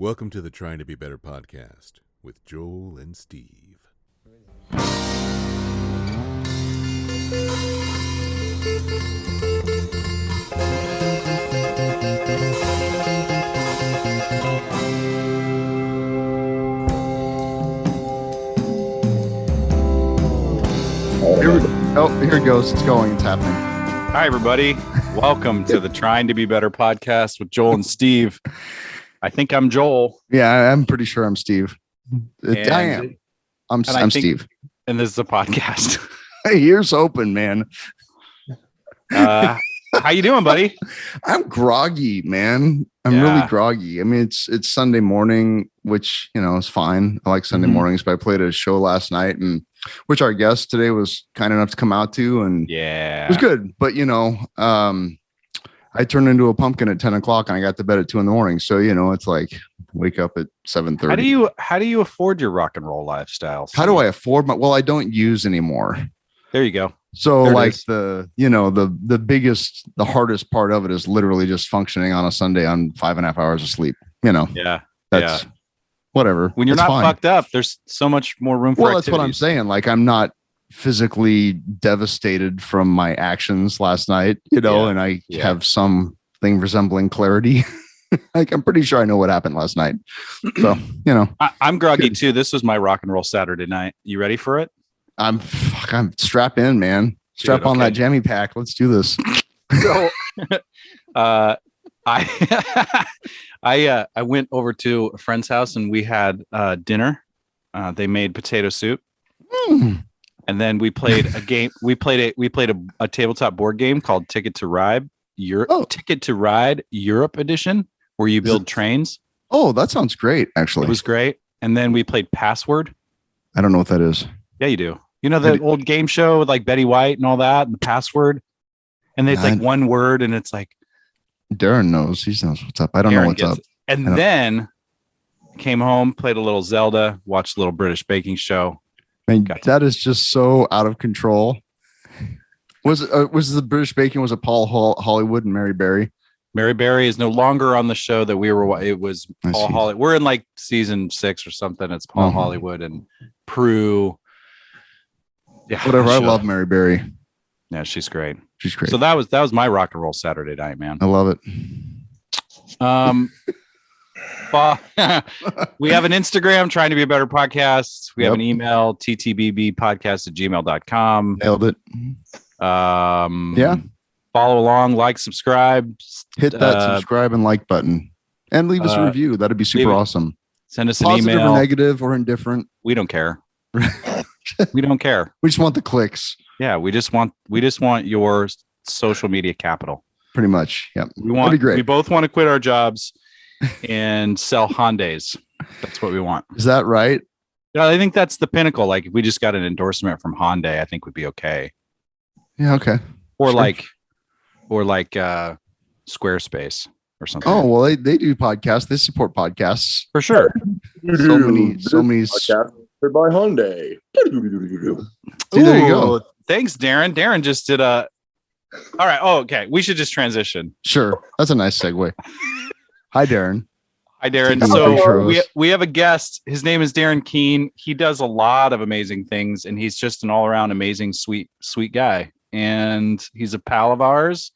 Welcome to the Trying to Be Better podcast with Joel and Steve. Here it goes. It's going. It's happening. Hi, everybody. Welcome to the Trying to Be Better podcast with Joel and Steve. I think I'm Joel. Yeah, I'm pretty sure I'm Steve. I am. I'm Steve. And this is a podcast. Hey, ears open, man. How you doing, buddy? I'm groggy, man. I'm really groggy. I mean, it's Sunday morning, which, is fine. I like Sunday mornings, but I played a show last night, and which our guest today was kind enough to come out to, and it was good. But I turned into a pumpkin at 10 o'clock and I got to bed at 2 a.m. So, it's like wake up at 7:30. How do you afford your rock and roll lifestyle? How do I afford I don't use anymore. There you go. So the hardest part of it is literally just functioning on a Sunday on 5.5 hours of sleep, that's whatever. When you're not fucked up, there's so much more room for that's what I'm saying. Like, I'm not physically devastated from my actions last night, and I have something resembling clarity. Like, I'm pretty sure I know what happened last night. So, I'm groggy too. This was my rock and roll Saturday night. You ready for it? I'm strap in, man. Strap on that jammy pack. Let's do this. So, I went over to a friend's house and we had dinner. They made potato soup. And then we played a game. We played a tabletop board game called Ticket to Ride Europe Edition, where you build trains. Oh, that sounds great. Actually, it was great. And then we played Password. I don't know what that is. Yeah, you do. You know the old game show with like Betty White and all that, and the Password. And it's like one word, and it's like Darren knows. He knows what's up. I don't know what's up. And then came home, played a little Zelda, watched a little British baking show. Man, that is just so out of control. Was the British baking? Was it Paul Hollywood and Mary Berry? Mary Berry is no longer on the show that we were. It was Paul Hollywood. We're in like season 6 or something. It's Paul Hollywood and Prue. Yeah, whatever. I love Mary Berry. Yeah, she's great. She's great. So that was my rock and roll Saturday night, man. I love it. We have an Instagram, Trying to Be a Better podcast. We have an email, ttbbpodcast@gmail.com. Nailed it. Follow along, like, subscribe. Hit that subscribe and like button. And leave us a review. That'd be super awesome. Send us an Positive email. Or negative or indifferent. We don't care. We don't care. We just want the clicks. Yeah, we just want your social media capital. Pretty much. Yeah. That'd be great. We both want to quit our jobs and sell Hyundais. That's what we want. Is that right? Yeah, I think that's the pinnacle. Like, if we just got an endorsement from Hyundai, I think would be okay. Yeah, okay. Or Squarespace or something. Oh, well, they do podcasts. They support podcasts. For sure. So many podcasts by Hyundai. See, there you go. Thanks, Darren. Darren just did all right. Oh, okay. We should just transition. Sure. That's a nice segue. Hi, Darren. Hi, Darren. So we have a guest. His name is Darren Keen. He does a lot of amazing things, and he's just an all-around amazing, sweet guy. And he's a pal of ours,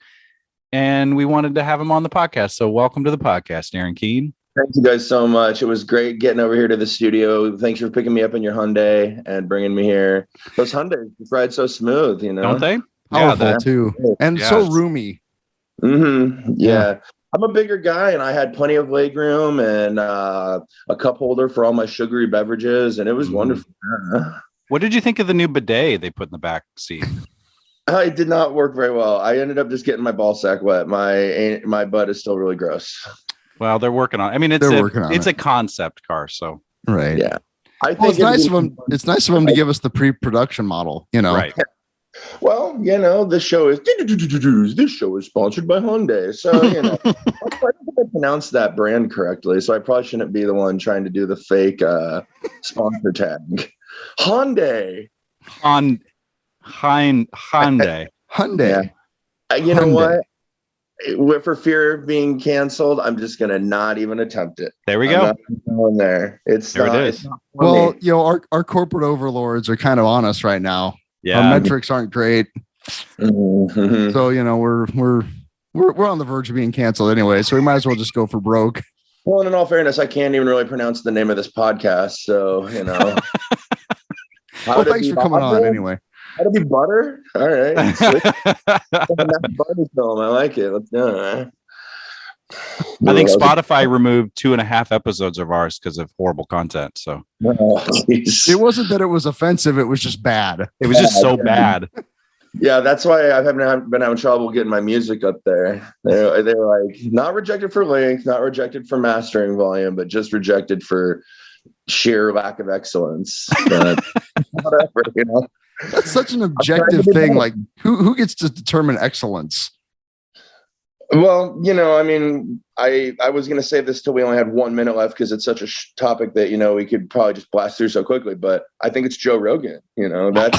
and we wanted to have him on the podcast. So welcome to the podcast, Darren Keen. Thank you guys so much. It was great getting over here to the studio. Thanks for picking me up in your Hyundai and bringing me here. Those Hyundais ride so smooth, Don't they? Powerful too, and so roomy. Yeah. I'm a bigger guy, and I had plenty of leg room and a cup holder for all my sugary beverages, and it was wonderful. What did you think of the new bidet they put in the back seat? It did not work very well. I ended up just getting my ball sack wet. My butt is still really gross. Well, they're working on it. I mean, it's a concept car, so right. Yeah. I think it's nice of them. It's nice of them to give us the pre-production model, Right. Well, this show is sponsored by Hyundai. So, I don't think I pronounced that brand correctly. So I probably shouldn't be the one trying to do the fake sponsor tag. Hyundai. Hyundai. Hyundai. You know what? for fear of being canceled, I'm just gonna not even attempt it. There we go. Going there. It's not well, our corporate overlords are kind of on us right now. Yeah. Our metrics aren't great. Mm-hmm. So, we're on the verge of being canceled anyway. So we might as well just go for broke. Well, and in all fairness, I can't even really pronounce the name of this podcast. So, Well, thanks for coming on anyway. How to be butter? All right. Butter film. I like it. Let's do it. I think Spotify removed 2.5 episodes of ours because of horrible content. So it wasn't that it was offensive. It was just bad. It was just so bad. Yeah, that's why I haven't been having trouble getting my music up there. They're like, not rejected for length, not rejected for mastering volume, but just rejected for sheer lack of excellence. But whatever, That's such an objective thing. Like, who gets to determine excellence? Well, I mean, I was going to save this till we only had 1 minute left because it's such a topic that, we could probably just blast through so quickly. But I think it's Joe Rogan. That's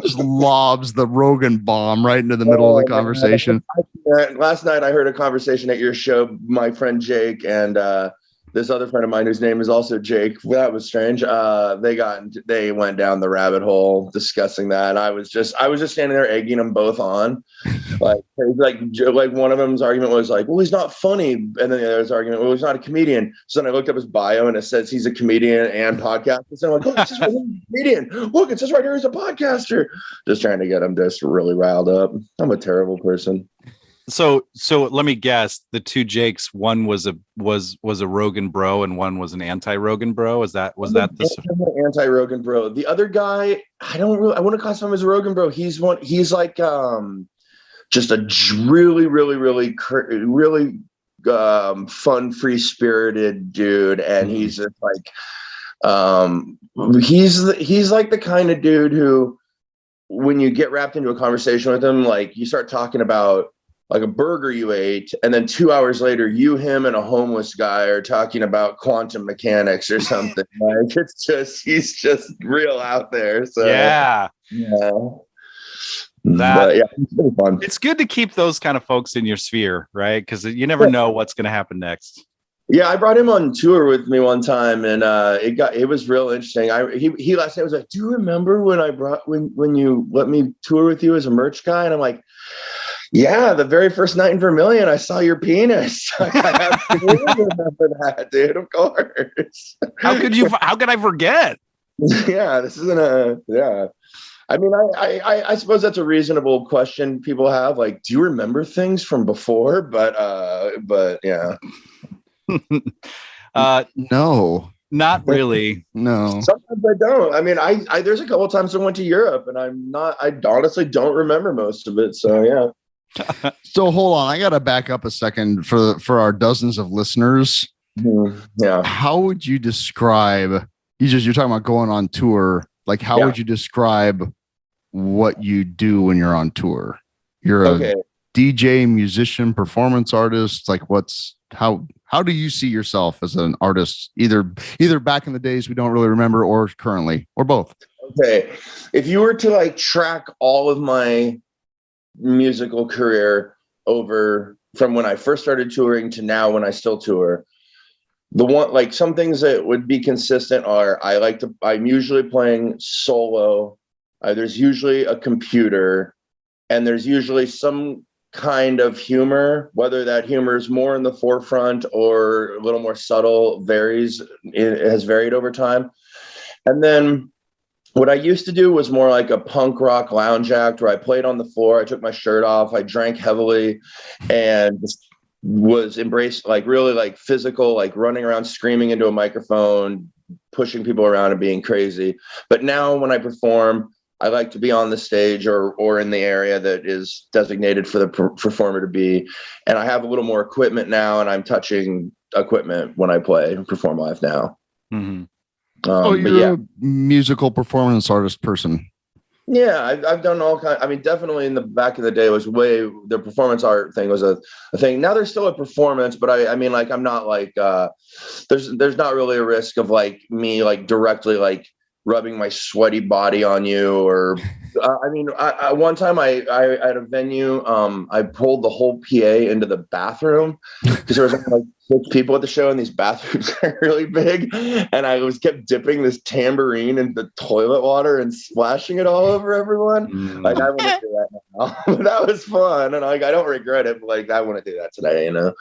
just lobs the Rogan bomb right into the middle of the conversation. Last night, I heard a conversation at your show, my friend Jake and this other friend of mine whose name is also Jake. That was strange. They went down the rabbit hole discussing that. I was just standing there egging them both on. Like one of them's argument was like, well, he's not funny. And then the other's argument, well, he's not a comedian. So then I looked up his bio and it says he's a comedian and podcaster. So I'm like, oh, it's just a comedian. Look, it says right here he's a podcaster. Just trying to get him just really riled up. I'm a terrible person. So let me guess. The two Jakes, one was a Rogan bro and one was an anti-Rogan bro. Was that the anti-Rogan bro? The other guy, I wouldn't classify him as a Rogan bro. He's like just a really, really, really, really fun, free-spirited dude, and he's just like he's like the kind of dude who, when you get wrapped into a conversation with him, like you start talking about like a burger you ate, and then 2 hours later, him, and a homeless guy are talking about quantum mechanics or something. Like he's just real out there. So yeah. It's really fun. It's good to keep those kind of folks in your sphere, right? Because you never know what's going to happen next. Yeah, I brought him on tour with me one time, and it was real interesting. He last night was like, "Do you remember when you let me tour with you as a merch guy?" And I'm like, yeah, the very first night in Vermilion, I saw your penis. I absolutely remember that, dude. Of course. How could I forget? Yeah, this isn't yeah. I mean, I suppose that's a reasonable question people have. Like, do you remember things from before? But yeah. No. Not really. No. Sometimes I don't. I mean, I there's a couple of times I went to Europe and I honestly don't remember most of it. So yeah. So hold on, I gotta back up a second for our dozens of listeners. Yeah. How would you describe? You're talking about going on tour. Like, how would you describe what you do when you're on tour? You're a DJ, musician, performance artist. Like, how do you see yourself as an artist? Either back in the days we don't really remember, or currently, or both. Okay, if you were to like track all of my musical career over from when I first started touring to now when I still tour, some things that would be consistent are I'm usually playing solo. There's usually a computer, and there's usually some kind of humor, whether that humor is more in the forefront or a little more subtle, it has varied over time. And then what I used to do was more like a punk rock lounge act where I played on the floor. I took my shirt off. I drank heavily and was embraced, like really like physical, like running around, screaming into a microphone, pushing people around and being crazy. But now when I perform, I like to be on the stage or in the area that is designated for the performer to be. And I have a little more equipment now, and I'm touching equipment when I play and perform live now. Mm-hmm. You're a musical performance artist person. Yeah, I've done all kinds. I mean, definitely in the back of the day the performance art thing was a thing. Now there's still a performance, but I mean, like, I'm not like there's not really a risk of like me like directly like rubbing my sweaty body on you, or I one time I at a venue, I pulled the whole PA into the bathroom because there was only like 6 people at the show, and these bathrooms are really big, and I kept dipping this tambourine in the toilet water and splashing it all over everyone. Like, I want to do that now. But that was fun, and like, I don't regret it, but like, I want to do that today, you know.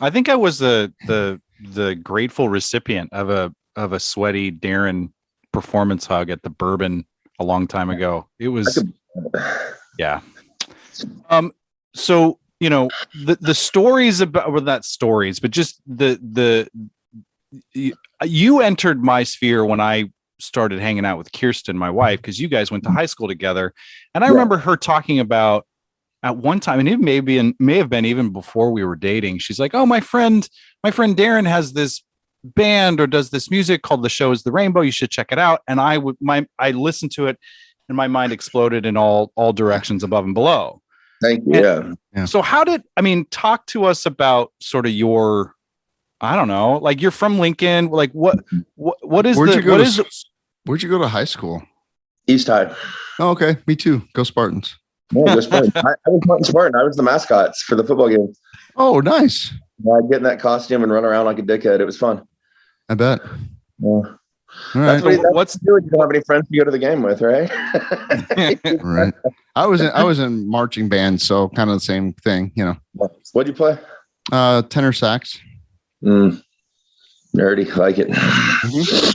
I think I was the grateful recipient of a sweaty Darren performance hug at the Bourbon a long time ago. It was, yeah. So, you know, the stories about, well, not stories, but just you entered my sphere when I started hanging out with Kirsten, my wife, because you guys went to high school together. And I remember her talking about at one time, and it may have been even before we were dating. She's like, "Oh, my friend Darren has this band or does this music called The Show Is the Rainbow. You should check it out." And I listened to it, and my mind exploded in all directions above and below. Thank you. Yeah. So talk to us about sort of your, I don't know, like, you're from Lincoln. Like, where'd you go to high school? East High. Oh, okay. Me too. Go Spartans. Yeah, go Spartans. I was Martin Spartan. I was the mascots for the football game. Oh, nice. I'd get in that costume and run around like a dickhead. It was fun. I bet. Yeah. All right. So you don't have any friends to go to the game with, right? Right. I was in marching band, so kind of the same thing, you know. What'd you play? Tenor sax. Nerdy, like it. Mm-hmm.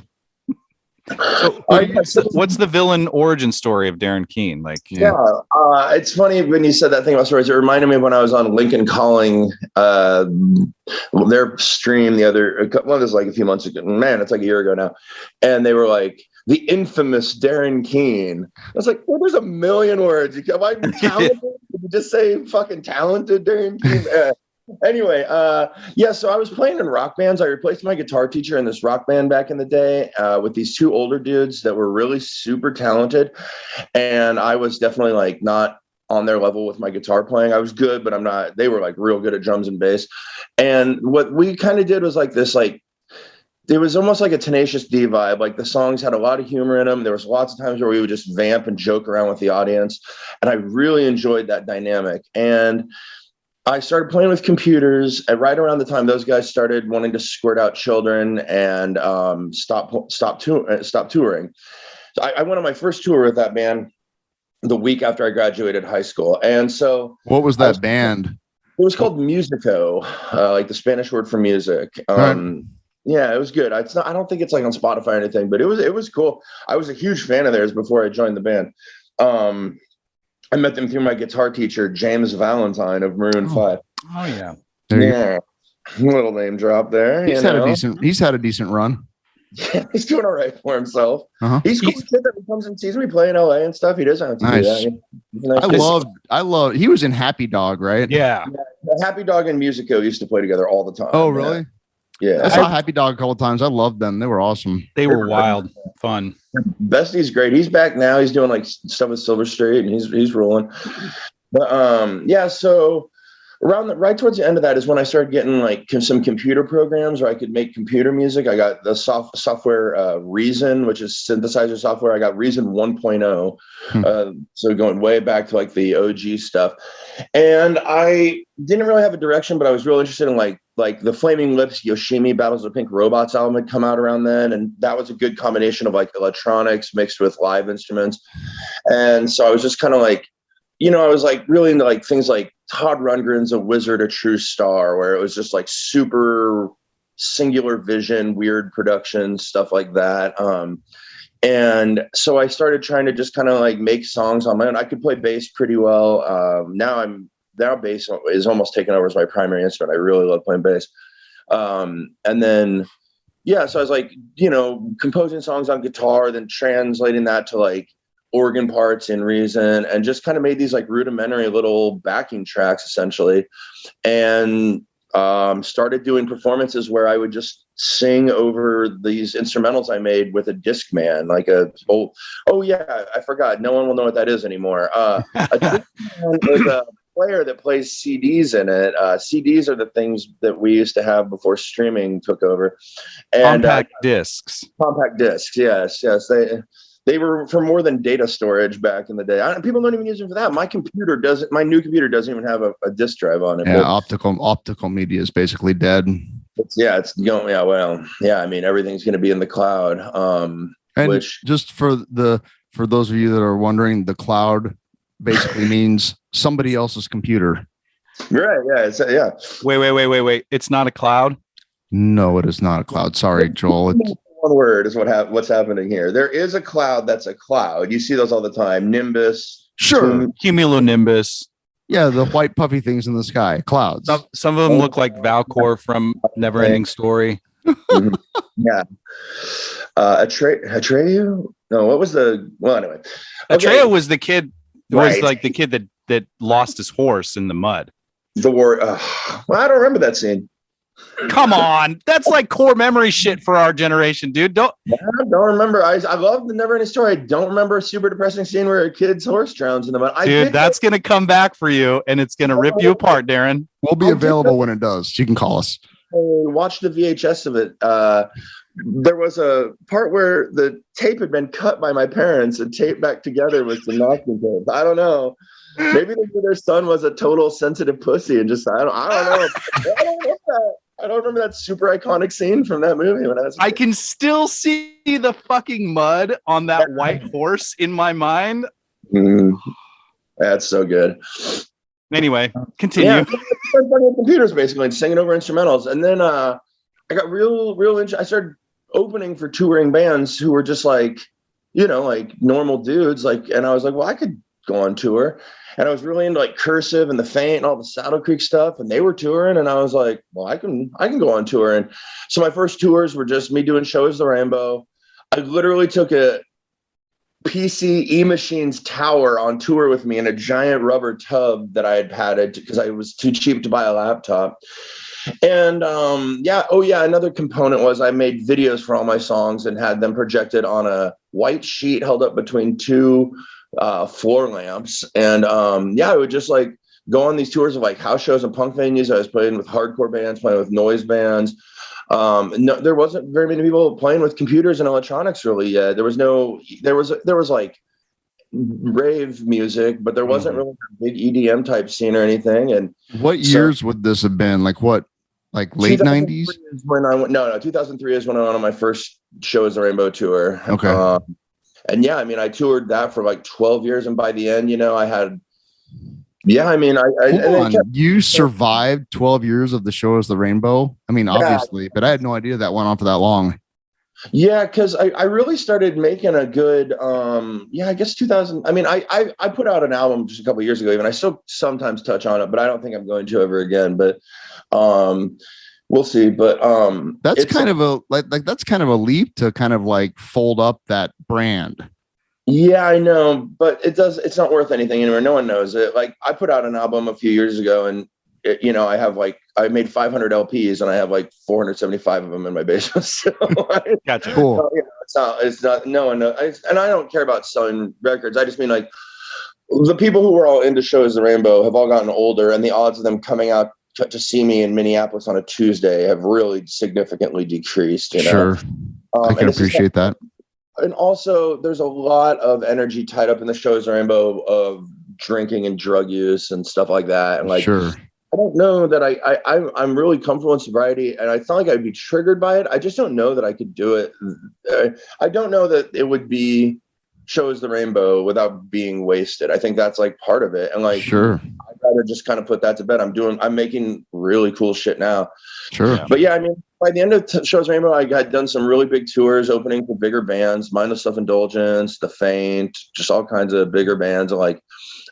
So, what's the villain origin story of Darren Keen? Like, it's funny when you said that thing about stories. It reminded me of when I was on Lincoln Calling, their stream one was like a few months ago. Man, it's like a year ago now, and they were like, the infamous Darren Keen. I was like, well, there's a million words. Am I talented? Did you just say fucking talented Darren Keen? Anyway, so I was playing in rock bands. I replaced my guitar teacher in this rock band back in the day with these 2 older dudes that were really super talented. And I was definitely like not on their level with my guitar playing. I was good, but I'm not. They were like real good at drums and bass. And what we kind of did was like this, like, it was almost like a Tenacious D vibe. Like, the songs had a lot of humor in them. There was lots of times where we would just vamp and joke around with the audience. And I really enjoyed that dynamic. And I started playing with computers at right around the time those guys started wanting to squirt out children and stop touring. So I went on my first tour with that band the week after I graduated high school. And so, what was that band? It was called Musico, like the Spanish word for music. Yeah, it was good. I don't think it's like on Spotify or anything, but it was cool. I was a huge fan of theirs before I joined the band. I met them through my guitar teacher, James Valentine of Maroon 5. Oh yeah. Yeah. Little name drop there. He's had a decent run. Yeah, he's doing all right for himself. Uh-huh. He's cool kid that comes and sees me play in LA and stuff. He doesn't have to do that. Nice. I love he was in Happy Dog, right? Yeah. Happy Dog and Musico used to play together all the time. Oh, really? Yeah. I saw Happy Dog a couple of times. I loved them. They were awesome. They were wild, fun. Bestie's great. He's back now. He's doing like stuff with Silver Street, and he's rolling. But so right towards the end of that is when I started getting like some computer programs where I could make computer music. I got the software Reason, which is synthesizer software. I got Reason 1.0. So going way back to like the OG stuff. And I didn't really have a direction, but I was real interested in like the Flaming Lips Yoshimi Battles of Pink Robots album had come out around then. And that was a good combination of like electronics mixed with live instruments. And so I was just kind of like, I was like really into like things like Todd Rundgren's A Wizard, A True Star, where it was just like super singular vision, weird production, stuff like that. And so I started trying to just kind of like make songs on my own. I could play bass pretty well. Now bass is almost taken over as my primary instrument. I really love playing bass. And then, so I was like, composing songs on guitar, then translating that to like organ parts in Reason, and just kind of made these like rudimentary little backing tracks essentially. And started doing performances where I would just sing over these instrumentals I made with a Discman, like I forgot. No one will know what that is anymore. A Discman is a player that plays CDs in it. CDs are the things that we used to have before streaming took over. And compact discs. Compact discs, yes. They were for more than data storage back in the day. People don't even use them for that. My new computer doesn't even have a disk drive on it. Yeah, optical media is basically dead. It's going. Yeah, well, yeah. I mean, everything's going to be in the cloud. And just for those of you that are wondering, the cloud basically means somebody else's computer. Right. Yeah. Wait. It's not a cloud. No, it is not a cloud. Sorry, Joel. One word is what's happening here. There is a cloud that's a cloud. You see those all the time. Nimbus. Sure. Cumulonimbus. Yeah, the white puffy things in the sky. Clouds. Some of them look like Valcor from Neverending Story. Yeah. Atreyu? No, what was the... Well, anyway. Okay. Atreyu was the kid... Was like the kid that lost his horse in the mud. The war... well, I don't remember that scene. Come on, that's like core memory shit for our generation, dude. I don't remember. I love the Neverending Story. I don't remember a super depressing scene where a kid's horse drowns in the mud. Dude, that's gonna come back for you, and it's gonna rip you apart, Darren. We'll be available when it does. You can call us. Watch the VHS of it. There was a part where the tape had been cut by my parents and taped back together with some masking tape. I don't know. Maybe their son was a total sensitive pussy and just I don't know. I don't remember that super iconic scene from that movie when I was a kid. I can still see the fucking mud on that white horse in my mind. That's so good. Anyway, continue. Yeah, with computers basically, singing over instrumentals, and then I got real I started opening for touring bands who were just like, like normal dudes, and I was like, well, I could go on tour. And I was really into like Cursive and The Faint and all the Saddle Creek stuff, and they were touring, and I was like, well, I can go on tour. And so my first tours were just me doing Shows the Rainbow. I literally took a PC E-Machines tower on tour with me in a giant rubber tub that I had padded because I was too cheap to buy a laptop. And another component was I made videos for all my songs and had them projected on a white sheet held up between two floor lamps. And I would just like go on these tours of like house shows and punk venues. I was playing with hardcore bands, playing with noise bands. No, there wasn't very many people playing with computers and electronics really yet. There was like rave music, but there wasn't really a big EDM type scene or anything. And what years would this have been? Like what? Like late 90s? When I went, no, 2003 is when I went on my first Shows the Rainbow tour. Okay. And yeah, I mean, I toured that for like 12 years. And by the end, I had, you survived 12 years of the Shows the Rainbow. I mean, obviously, but I had no idea that went on for that long. Yeah. Cause I really started making a good, I guess 2000. I mean, I put out an album just a couple of years ago, even I still sometimes touch on it, but I don't think I'm going to ever again, but, we'll see. But, that's kind of a, that's kind of a leap to kind of like fold up that brand. Yeah, I know, but it's not worth anything anymore. No one knows it. Like I put out an album a few years ago and I made 500 LPs and I have like 475 of them in my basement. So gotcha. Cool. It's not, no one knows. And I don't care about selling records. I just mean like the people who were all into Shows the Rainbow have all gotten older, and the odds of them coming out to see me in Minneapolis on a Tuesday have really significantly decreased. Sure. I can appreciate that. And also there's a lot of energy tied up in the Shows the Rainbow of drinking and drug use and stuff like that. And like, sure. I don't know that I'm really comfortable in sobriety, and I felt like I'd be triggered by it. I just don't know that I could do it. I don't know that it would be Shows the Rainbow without being wasted. I think that's like part of it. And like, sure, I'd rather just kind of put that to bed. I'm making really cool shit now. Sure. But yeah, I mean, by the end of Shows the Rainbow, I had done some really big tours, opening for bigger bands, Mindless Self-Indulgence, The Faint, just all kinds of bigger bands. And like,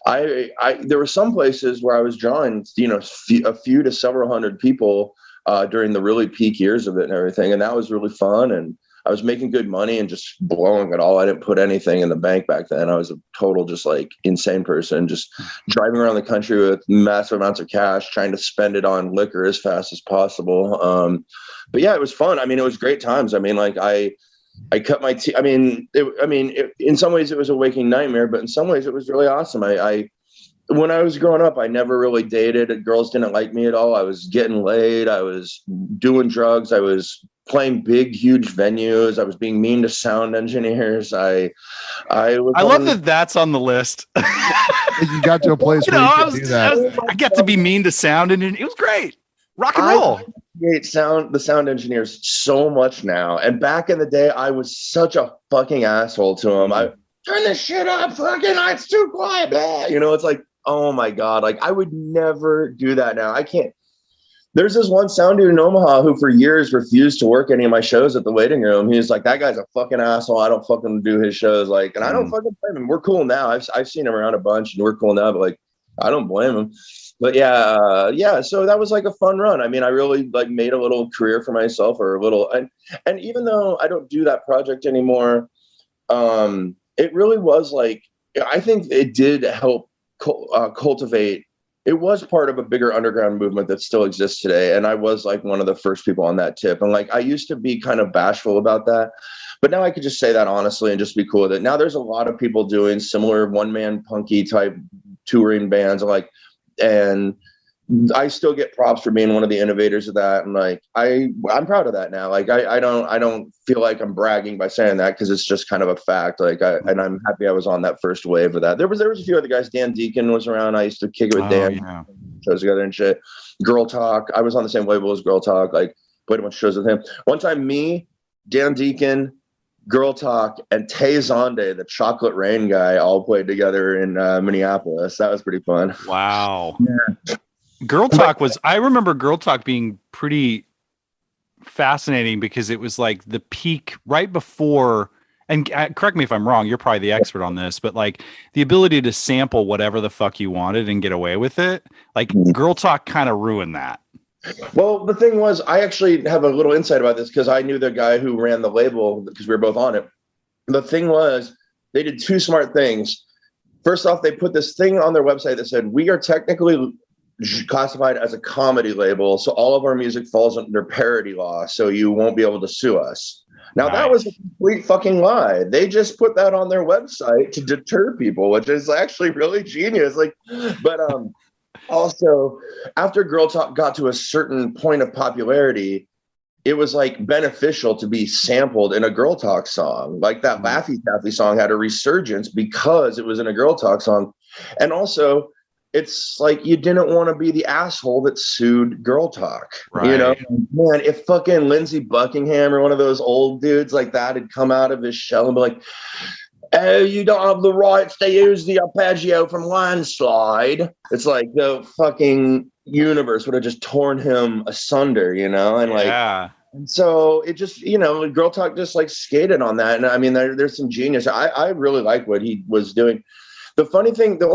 there were some places where I was drawing, a few to several hundred people during the really peak years of it and everything. And that was really fun. And I was making good money and just blowing it all. I didn't put anything in the bank back then. I was a total, just like insane person, just driving around the country with massive amounts of cash, trying to spend it on liquor as fast as possible. But yeah, it was fun. I mean, it was great times. I mean, like I cut my teeth. In some ways it was a waking nightmare, but in some ways it was really awesome. I when I was growing up, I never really dated. Girls didn't like me at all. I was getting laid. I was doing drugs. I was playing big, huge venues. I was being mean to sound engineers. I love that that's on the list. You got to a place where you could do that. I got to be mean to sound, and it was great. Rock and roll. I hate the sound engineers so much now. And back in the day, I was such a fucking asshole to them. I turn this shit up, fucking, it's too quiet. Blah. You know, it's like, oh my God. Like, I would never do that now. I can't. There's this one sound dude in Omaha who for years refused to work any of my shows at the waiting room. He was like, that guy's a fucking asshole. I don't fucking do his shows. Like, and I don't fucking blame him. We're cool now. I've seen him around a bunch and we're cool now, but like, I don't blame him. But yeah. So that was like a fun run. I mean, I really like made a little career for myself, or a little, and even though I don't do that project anymore, it really was like, I think it did help cultivate. It was part of a bigger underground movement that still exists today. And I was like one of the first people on that tip. And like, I used to be kind of bashful about that, but now I could just say that honestly and just be cool with it. Now there's a lot of people doing similar one-man punky type touring bands, and I still get props for being one of the innovators of that. And like, I'm proud of that now. Like, I don't feel like I'm bragging by saying that, because it's just kind of a fact. Like, and I'm happy I was on that first wave of that. There was a few other guys. Dan Deacon was around. I used to kick it with Dan. Yeah. Shows together and shit. Girl Talk. I was on the same label as Girl Talk. Like, played a bunch of shows with him. One time, me, Dan Deacon, Girl Talk, and Tay Zonde, the Chocolate Rain guy, all played together in Minneapolis. That was pretty fun. Wow. Yeah. Girl Talk I remember Girl Talk being pretty fascinating, because it was like the peak right before, and correct me if I'm wrong, you're probably the expert on this, but like the ability to sample whatever the fuck you wanted and get away with it. Like Girl Talk kind of ruined that. Well, the thing was, I actually have a little insight about this, because I knew the guy who ran the label, because we were both on it. The thing was, they did two smart things. First off, they put this thing on their website that said, we are technically classified as a comedy label, so all of our music falls under parody law, so you won't be able to sue us. Now, That was a complete fucking lie. They just put that on their website to deter people, which is actually really genius. Like, but also, after Girl Talk got to a certain point of popularity, it was like beneficial to be sampled in a Girl Talk song. Like that Laffy Taffy song had a resurgence because it was in a Girl Talk song. And also, it's like, you didn't want to be the asshole that sued Girl Talk. Right. You know, man, if fucking Lindsey Buckingham or one of those old dudes like that had come out of his shell and be like, oh, you don't have the rights to use the arpeggio from Landslide. It's like the fucking universe would have just torn him asunder, you know? And like, and so it just, you know, Girl Talk just like skated on that. And I mean, there's some genius. I really like what he was doing. The funny thing, the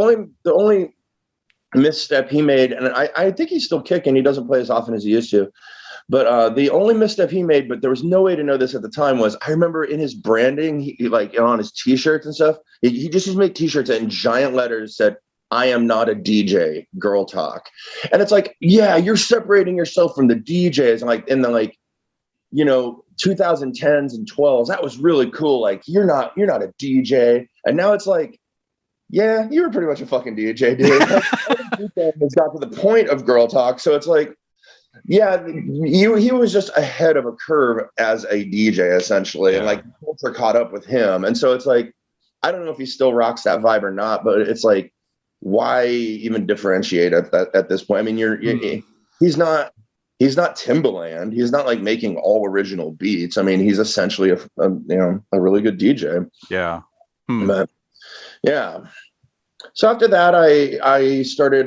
only misstep he made, and I think he's still kicking, he doesn't play as often as he used to, but the only misstep he made, but there was no way to know this at the time, was I remember in his branding, he like on his t-shirts and stuff, he just used to make t-shirts that in giant letters said, I am not a DJ, Girl Talk. And it's like, yeah, you're separating yourself from the DJs. And like in the, like, you know, 2010s and 12s, that was really cool. Like, you're not a DJ. And now it's like, yeah, you were pretty much a fucking DJ, dude. It's got to the point of Girl Talk. So it's like, yeah, he was just ahead of a curve as a DJ, essentially. Yeah. And like, culture caught up with him. And so it's like, I don't know if he still rocks that vibe or not, but it's like, why even differentiate at this point? I mean, he's not Timbaland. He's not like making all original beats. I mean, he's essentially a really good DJ. Yeah. But, yeah. So after that, I started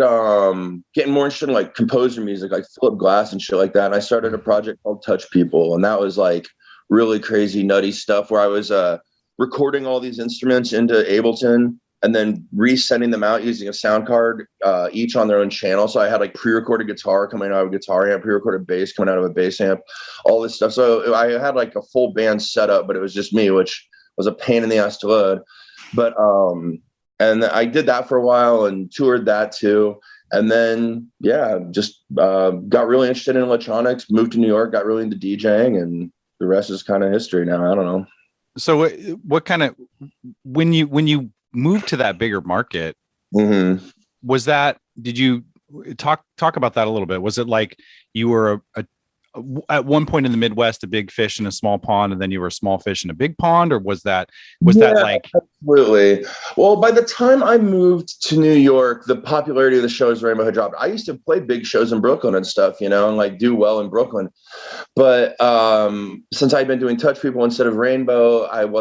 getting more interested in like composer music, like Philip Glass and shit like that. And I started a project called Touch People, and that was like really crazy, nutty stuff where I was recording all these instruments into Ableton and then resending them out using a sound card, each on their own channel. So I had like pre-recorded guitar coming out of a guitar amp, pre-recorded bass coming out of a bass amp, all this stuff. So I had like a full band setup, but it was just me, which was a pain in the ass to load. But and I did that for a while and toured that too. And then, yeah, just got really interested in electronics, moved to New York, got really into DJing, and the rest is kind of history now. I don't know. So what kind of, when you moved to that bigger market, mm-hmm. was that, did you talk about that a little bit? Was it like you were at one point in the Midwest, a big fish in a small pond, and then you were a small fish in a big pond? Or was that like? Absolutely. Well, by the time I moved to New York, the popularity of the shows Rainbow had dropped. I used to play big shows in Brooklyn and stuff, and like do well in Brooklyn. But since I'd been doing Touch People instead of Rainbow, it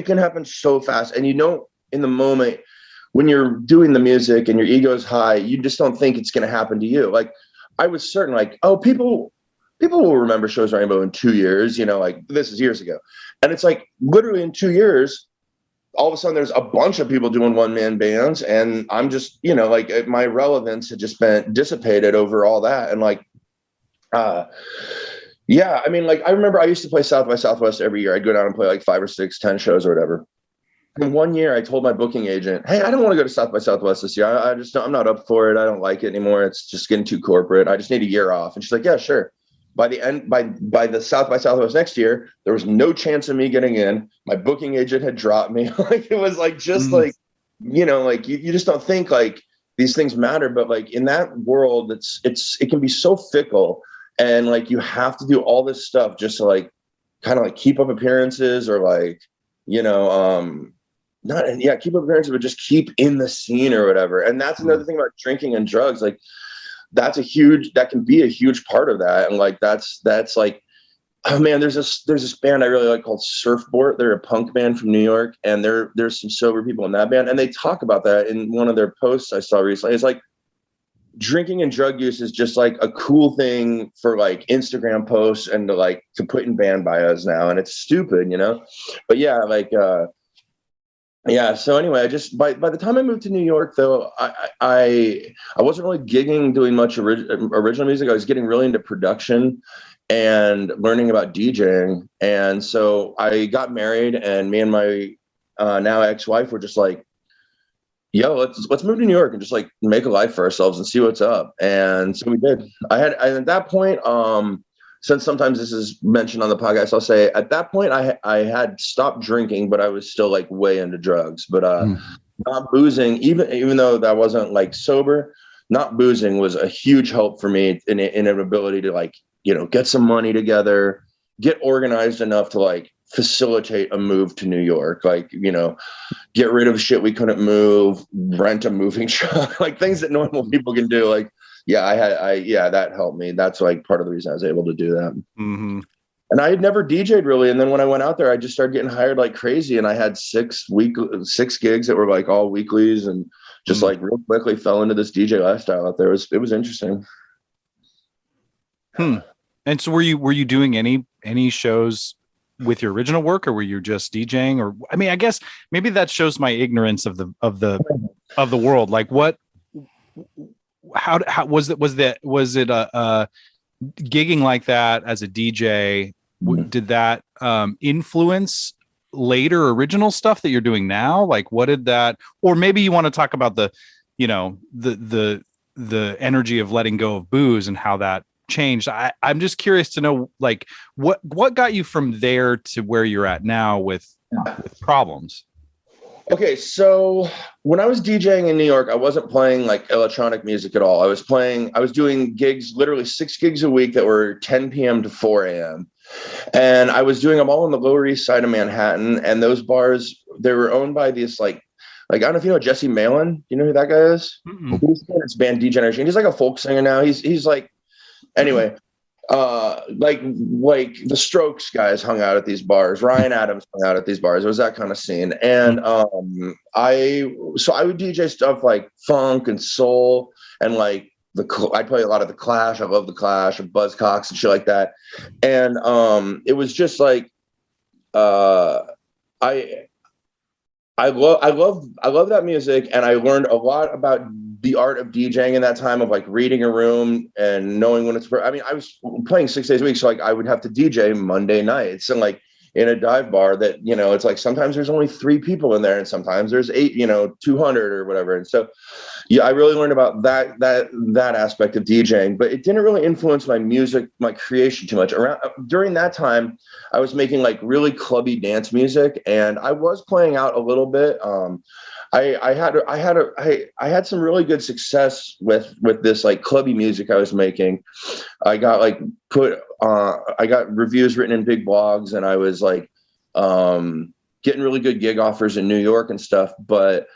can happen so fast. And in the moment when you're doing the music and your ego's high, you just don't think it's going to happen to you. Like, I was certain, like, oh, people will remember Shows Rainbow in 2 years, like this is years ago. And it's like literally in 2 years, all of a sudden there's a bunch of people doing one-man bands. And I'm just, like my relevance had just been dissipated over all that. And like, yeah, I mean, like, I remember I used to play South by Southwest every year. I'd go down and play like 5 or 6, 10 shows or whatever. And one year I told my booking agent, hey, I don't want to go to South by Southwest this year. I'm not up for it. I don't like it anymore. It's just getting too corporate. I just need a year off. And she's like, yeah, sure. By the South by Southwest next year, there was no chance of me getting in. My booking agent had dropped me. Like, it was like, just like, like you just don't think like these things matter. But like in that world, it can be so fickle. And like, you have to do all this stuff just to like, kind of like keep up appearances or like, keep up appearances, but just keep in the scene or whatever. And that's another thing about drinking and drugs. Like, that can be a huge part of that. And like, that's like, oh man, there's this band I really like called Surfboard. They're a punk band from New York, and there's some sober people in that band. And they talk about that in one of their posts I saw recently. It's like, drinking and drug use is just like a cool thing for like Instagram posts and to put in band bios now. And it's stupid, but yeah, like, yeah. So anyway, I just, by the time I moved to New York though, I wasn't really gigging, doing much original music. I was getting really into production and learning about DJing. And so I got married, and me and my now ex-wife were just like, yo, let's move to New York and just like make a life for ourselves and see what's up. And so we did. At that point, since sometimes this is mentioned on the podcast, I'll say at that point I had stopped drinking, but I was still like way into drugs, but not boozing, even though that wasn't like sober, not boozing was a huge help for me in an ability to like, get some money together, get organized enough to like facilitate a move to New York, like, get rid of shit we couldn't move, rent a moving truck, like things that normal people can do. Like, yeah, that helped me. That's like part of the reason I was able to do that. Mm-hmm. And I had never DJ'd really. And then when I went out there, I just started getting hired like crazy. And I had 6 gigs that were like all weeklies, and just like real quickly fell into this DJ lifestyle out there. It was interesting. And so were you doing any shows with your original work, or were you just DJing? Or, I mean, I guess maybe that shows my ignorance of the world. Like, what, how was it gigging like that as a DJ? Did that influence later original stuff that you're doing now? Like, what did that, or maybe you want to talk about the energy of letting go of booze and how that changed. I'm just curious to know, like, what got you from there to where you're at now with Problems? Okay, so when I was DJing in New York, I wasn't playing like electronic music at all. I was doing gigs, literally 6 gigs a week that were 10 p.m. to 4 a.m. And I was doing them all on the Lower East Side of Manhattan. And those bars, they were owned by this like I don't know if you know Jesse Malin. You know who that guy is? Mm-hmm. He's in his band D-Generation. He's like a folk singer now. He's like, anyway, like the Strokes guys hung out at these bars. Ryan Adams hung out at these bars. It was that kind of scene. And I would DJ stuff like funk and soul, and like I'd play a lot of the Clash. I love the Clash and Buzzcocks and shit like that. And it was just like I love that music, and I learned a lot about the art of DJing in that time, of like reading a room and knowing when it's. I mean, I was playing 6 days a week, so like I would have to DJ Monday nights, and like in a dive bar that, it's like sometimes there's only 3 people in there, and sometimes there's 8, 200 or whatever. And so, yeah, I really learned about that aspect of DJing, but it didn't really influence my music, my creation too much. During that time, I was making like really clubby dance music, and I was playing out a little bit. I had some really good success with this like clubby music I was making. I got like I got reviews written in big blogs, and I was like getting really good gig offers in New York and stuff. But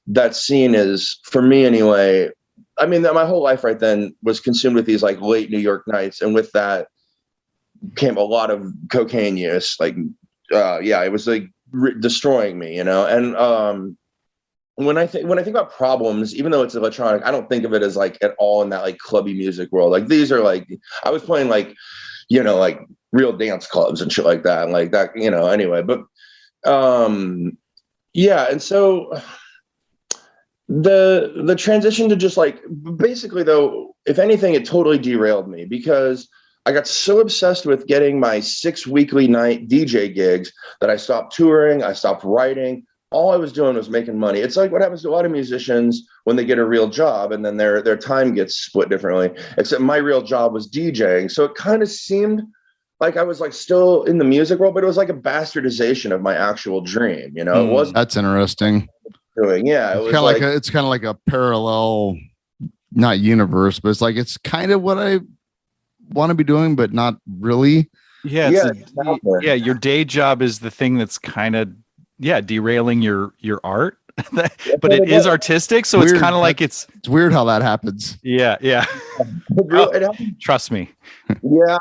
that scene is, for me anyway, I mean, my whole life right then was consumed with these like late New York nights, and with that came a lot of cocaine use. Like, it was like destroying me, you know. And when I think about problems, even though it's electronic, I don't think of it as like at all in that like clubby music world. Like, these are like, I was playing like, you know, like real dance clubs and shit like that, and like that, you know. Anyway, but and so the transition to just like, basically though, if anything, it totally derailed me, because I got so obsessed with getting my 6 weekly night DJ gigs that I stopped touring. I stopped writing. All I was doing was making money. It's like what happens to a lot of musicians when they get a real job, and then their time gets split differently, except my real job was DJing. So it kind of seemed like I was like still in the music world, but it was like a bastardization of my actual dream. You know, it wasn't. That's interesting. Doing, yeah, it was like it's kind of like a parallel, not universe, but it's like, it's kind of what I want to be doing, but not really. Yeah, your day job is the thing that's kind of derailing your art. But it is artistic, so weird. It's kind of like it's weird how that happens. Yeah. Trust me. Yeah,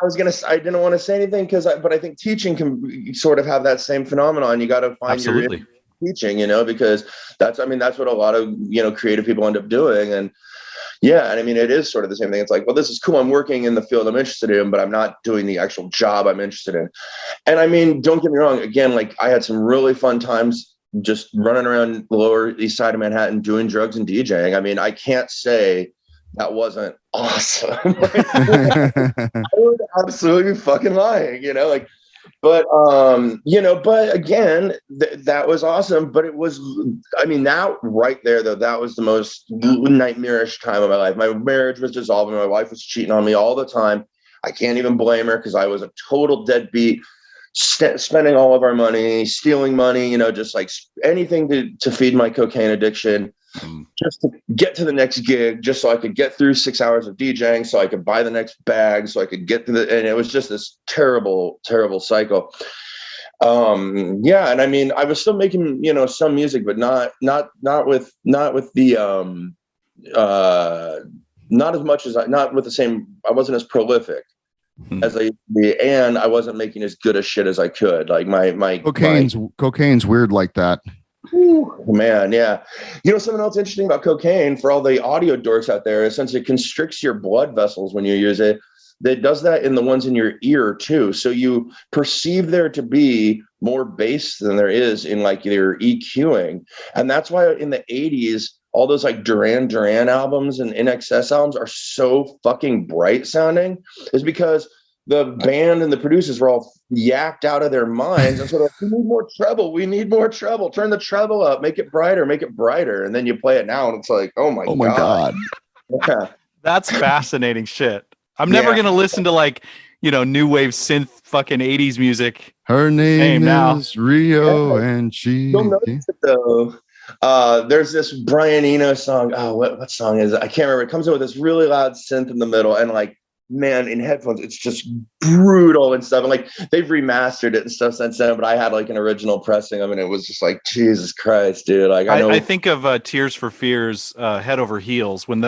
I didn't want to say anything but I think teaching can sort of have that same phenomenon. You got to find your teaching, you know, because that's what a lot of, you know, creative people end up doing. And yeah, and I mean, it is sort of the same thing. It's like, well, this is cool. I'm working in the field I'm interested in, but I'm not doing the actual job I'm interested in. And I mean, don't get me wrong. Again, like, I had some really fun times just running around the Lower East Side of Manhattan doing drugs and DJing. I mean, I can't say that wasn't awesome. I would absolutely be fucking lying, you know, like, but, you know, but again, that was awesome. But it was, I mean, that right there, though, that was the most nightmarish time of my life. My marriage was dissolving. My wife was cheating on me all the time. I can't even blame her, because I was a total deadbeat, spending all of our money, stealing money, you know, just like anything to feed my cocaine addiction, just to get to the next gig, just so I could get through 6 hours of DJing, so I could buy the next bag, so I could get to and it was just this terrible, terrible cycle. And I mean, I was still making, you know, some music, but not with the not as much as not with the same. I wasn't as prolific as I used to be, and I wasn't making as good a shit as I could. Like my cocaine's weird like that. Ooh, man, yeah. You know, something else interesting about cocaine, for all the audio dorks out there, is since it constricts your blood vessels when you use it, that does that in the ones in your ear too. So you perceive there to be more bass than there is in like your EQing. And that's why in the 80s, all those like Duran Duran albums and NXS albums are so fucking bright sounding, is because the band and the producers were all yacked out of their minds. And so like, we need more treble. Turn the treble up, make it brighter. And then you play it now and it's like, oh my God. Yeah. That's fascinating shit. I'm never going to listen to like, you know, new wave synth fucking 80s music. Her name is Rio, and she. You'll notice it though. There's this Brian Eno song. Oh, what song is it? I can't remember. It comes in with this really loud synth in the middle, and like, man, in headphones, it's just brutal and stuff. And like, they've remastered it and stuff since then, but I had like an original pressing of it. And it was just like, Jesus Christ, dude. Like, I think of Tears for Fears, Head Over Heels, when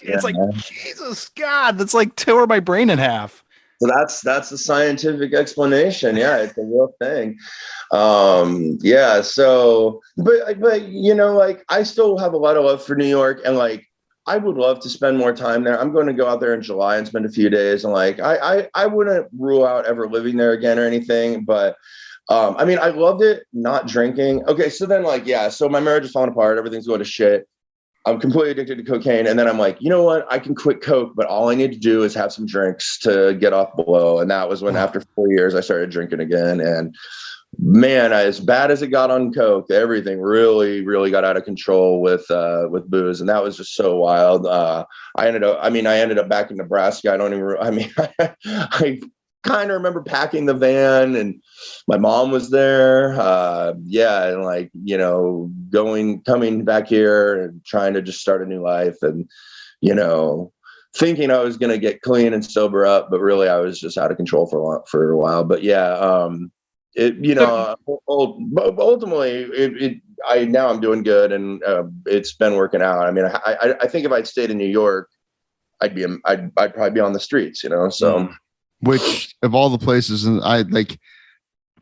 it's like, Jesus God, that's like tore my brain in half. So that's the scientific explanation. Yeah, it's a real thing. So, but you know, like, I still have a lot of love for New York, and like, I would love to spend more time there. I'm going to go out there in July and spend a few days, and like, I wouldn't rule out ever living there again or anything, but I mean, I loved it not drinking. Okay, so then like, so my marriage is falling apart, everything's going to shit. I'm completely addicted to cocaine. And then I'm like, you know what? I can quit coke, but all I need to do is have some drinks to get off below. And that was when, after 4 years, I started drinking again. And man, as bad as it got on coke, everything really, really got out of control with booze. And that was just so wild. I ended up back in Nebraska. I kind of remember packing the van, and my mom was there. And like, you know, coming back here and trying to just start a new life, and, you know, thinking I was going to get clean and sober up, but really I was just out of control for a while. But yeah, ultimately now I'm doing good, and it's been working out. I mean, I think if I'd stayed in New York, I'd probably be on the streets, you know, so. Which of all the places, and I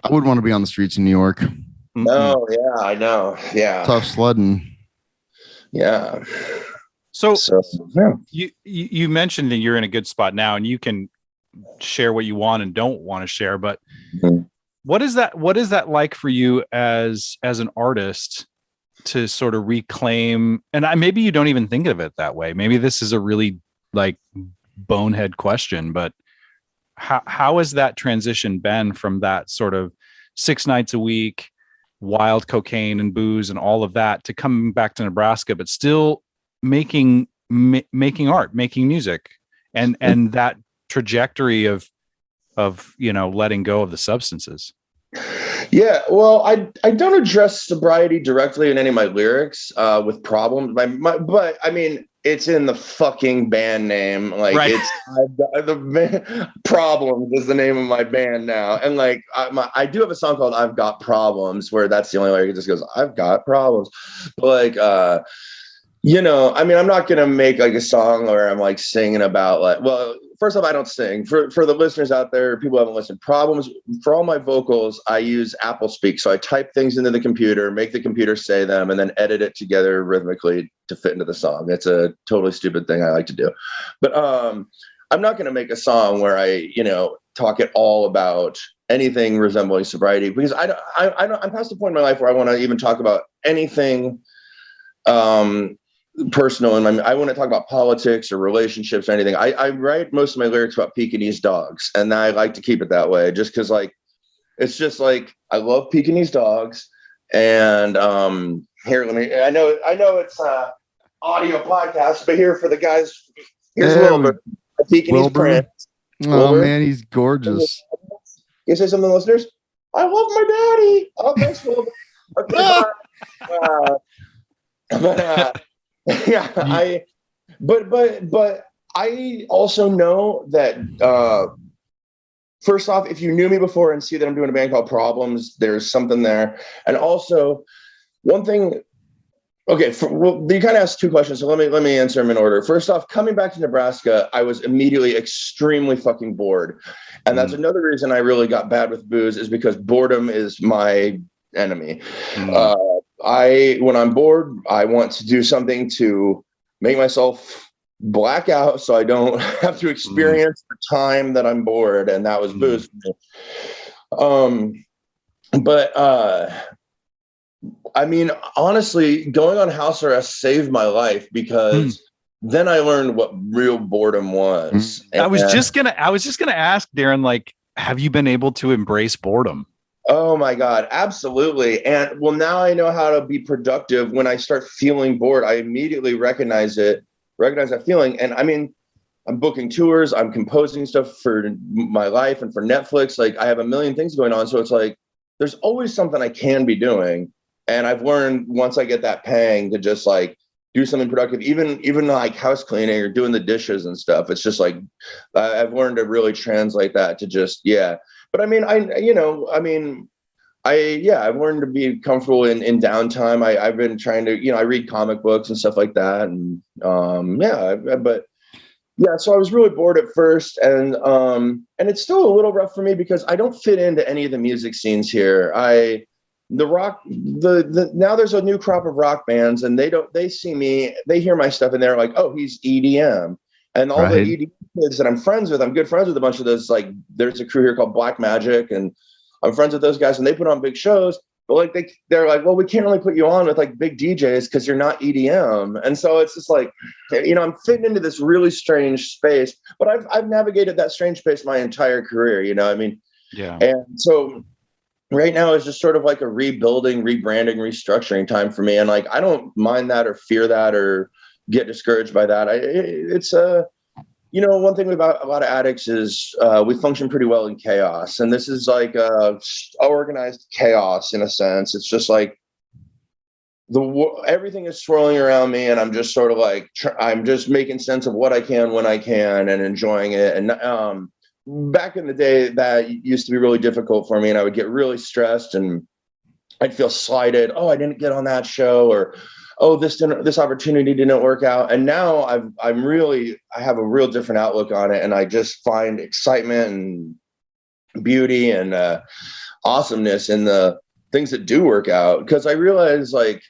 wouldn't want to be on the streets in New York. No, yeah, I know. Yeah. Tough sledding. Yeah. So yeah. You mentioned that you're in a good spot now, and you can share what you want and don't want to share, but what is that like for you as an artist to sort of reclaim, and maybe you don't even think of it that way. Maybe this is a really like bonehead question, but how has that transition been from that sort of 6 nights a week, wild cocaine and booze and all of that, to coming back to Nebraska, but still making art, making music, and that trajectory of, you know, letting go of the substances? Yeah, well, I don't address sobriety directly in any of my lyrics with Problems. But I mean, it's in the fucking band name. Like, right. Problems is the name of my band now. And like, I do have a song called I've Got Problems, where that's the only way it just goes, I've got problems. But like, you know, I mean, I'm not going to make like a song where I'm like singing about like, well, first off, I don't sing. For the listeners out there, people who haven't listened, Problems, for all my vocals, I use Apple Speak. So I type things into the computer, make the computer say them, and then edit it together rhythmically to fit into the song. It's a totally stupid thing I like to do. But I'm not going to make a song where I, you know, talk at all about anything resembling sobriety, because I'm past the point in my life where I want to even talk about anything personal, and I want to talk about politics or relationships or anything. I write most of my lyrics about Pekingese dogs, and I like to keep it that way, just because like it's just like I love Pekingese dogs. And here, I know it's audio podcast, but here for the guys, here's Wilbur, a Pekingese print. Oh Wilbur. Man, he's gorgeous. You say something, listeners? I love my daddy. Oh, thanks, Wilbur. Okay, yeah, but I also know that first off, if you knew me before and see that I'm doing a band called Problems, there's something there. And also one thing, okay, you kind of asked 2 questions, so let me answer them in order. First off, coming back to Nebraska, I was immediately extremely fucking bored. And that's another reason I really got bad with booze, is because boredom is my enemy. When I'm bored, I want to do something to make myself black out so I don't have to experience the time that I'm bored. And that was booze for me. But I mean, honestly, going on house arrest saved my life, because then I learned what real boredom was. I was just gonna ask, Darren, like, have you been able to embrace boredom? Oh my God, absolutely. And well, now I know how to be productive. When I start feeling bored, I immediately recognize that feeling. And I mean, I'm booking tours, I'm composing stuff for my life and for Netflix. Like, I have a million things going on. So it's like, there's always something I can be doing. And I've learned, once I get that pang, to just like do something productive, even like house cleaning or doing the dishes and stuff. It's just like, I've learned to really translate that to just, yeah. But I mean, I've learned to be comfortable in downtime. I've been trying to, you know, I read comic books and stuff like that. And so I was really bored at first, and it's still a little rough for me because I don't fit into any of the music scenes here. Now there's a new crop of rock bands, and they see me, they hear my stuff, and they're like, oh, he's EDM. And all the EDM kids that I'm friends with, I'm good friends with a bunch of those. Like, there's a crew here called Black Magic, and I'm friends with those guys, and they put on big shows. But like they're like, well, we can't really put you on with like big DJs because you're not EDM. And so it's just like, you know, I'm fitting into this really strange space. But I've navigated that strange space my entire career. You know, I mean, yeah. And so right now is just sort of like a rebuilding, rebranding, restructuring time for me. And like, I don't mind that or fear that or get discouraged by that. one thing about a lot of addicts is we function pretty well in chaos. And this is like organized chaos in a sense. It's just like everything is swirling around me, and I'm just sort of like, I'm just making sense of what I can when I can and enjoying it. And back in the day, that used to be really difficult for me, and I would get really stressed and I'd feel slighted. Oh, I didn't get on that show, or oh, this opportunity didn't work out. And now I have a real different outlook on it, and I just find excitement and beauty and awesomeness in the things that do work out, because I realize like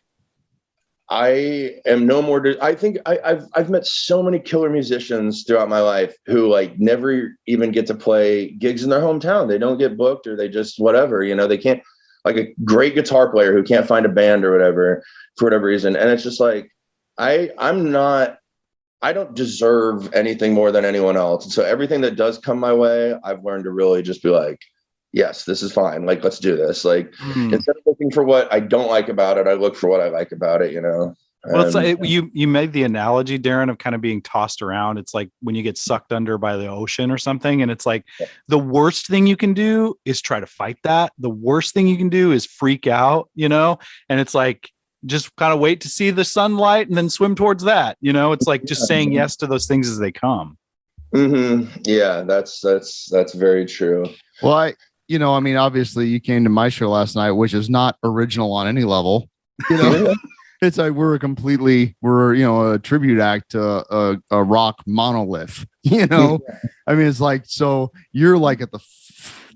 I am no more. I think I've met so many killer musicians throughout my life who like never even get to play gigs in their hometown. They don't get booked, or they just whatever. They can't. Like a great guitar player who can't find a band or whatever for whatever reason, and it's just like I don't deserve anything more than anyone else. And so everything that does come my way, I've learned to really just be like, yes, this is fine. Like, let's do this. Like, instead of looking for what I don't like about it, I look for what I like about it, Well, it's like, you made the analogy, Darren, of kind of being tossed around. It's like when you get sucked under by the ocean or something. And it's like the worst thing you can do is try to fight that. The worst thing you can do is freak out, and it's like, just kind of wait to see the sunlight and then swim towards that. It's like just saying yes to those things as they come. Mm-hmm. Yeah, that's very true. Well, obviously you came to my show last night, which is not original on any level, It's like we're a tribute act to a rock monolith, I mean, it's like, so you're like at the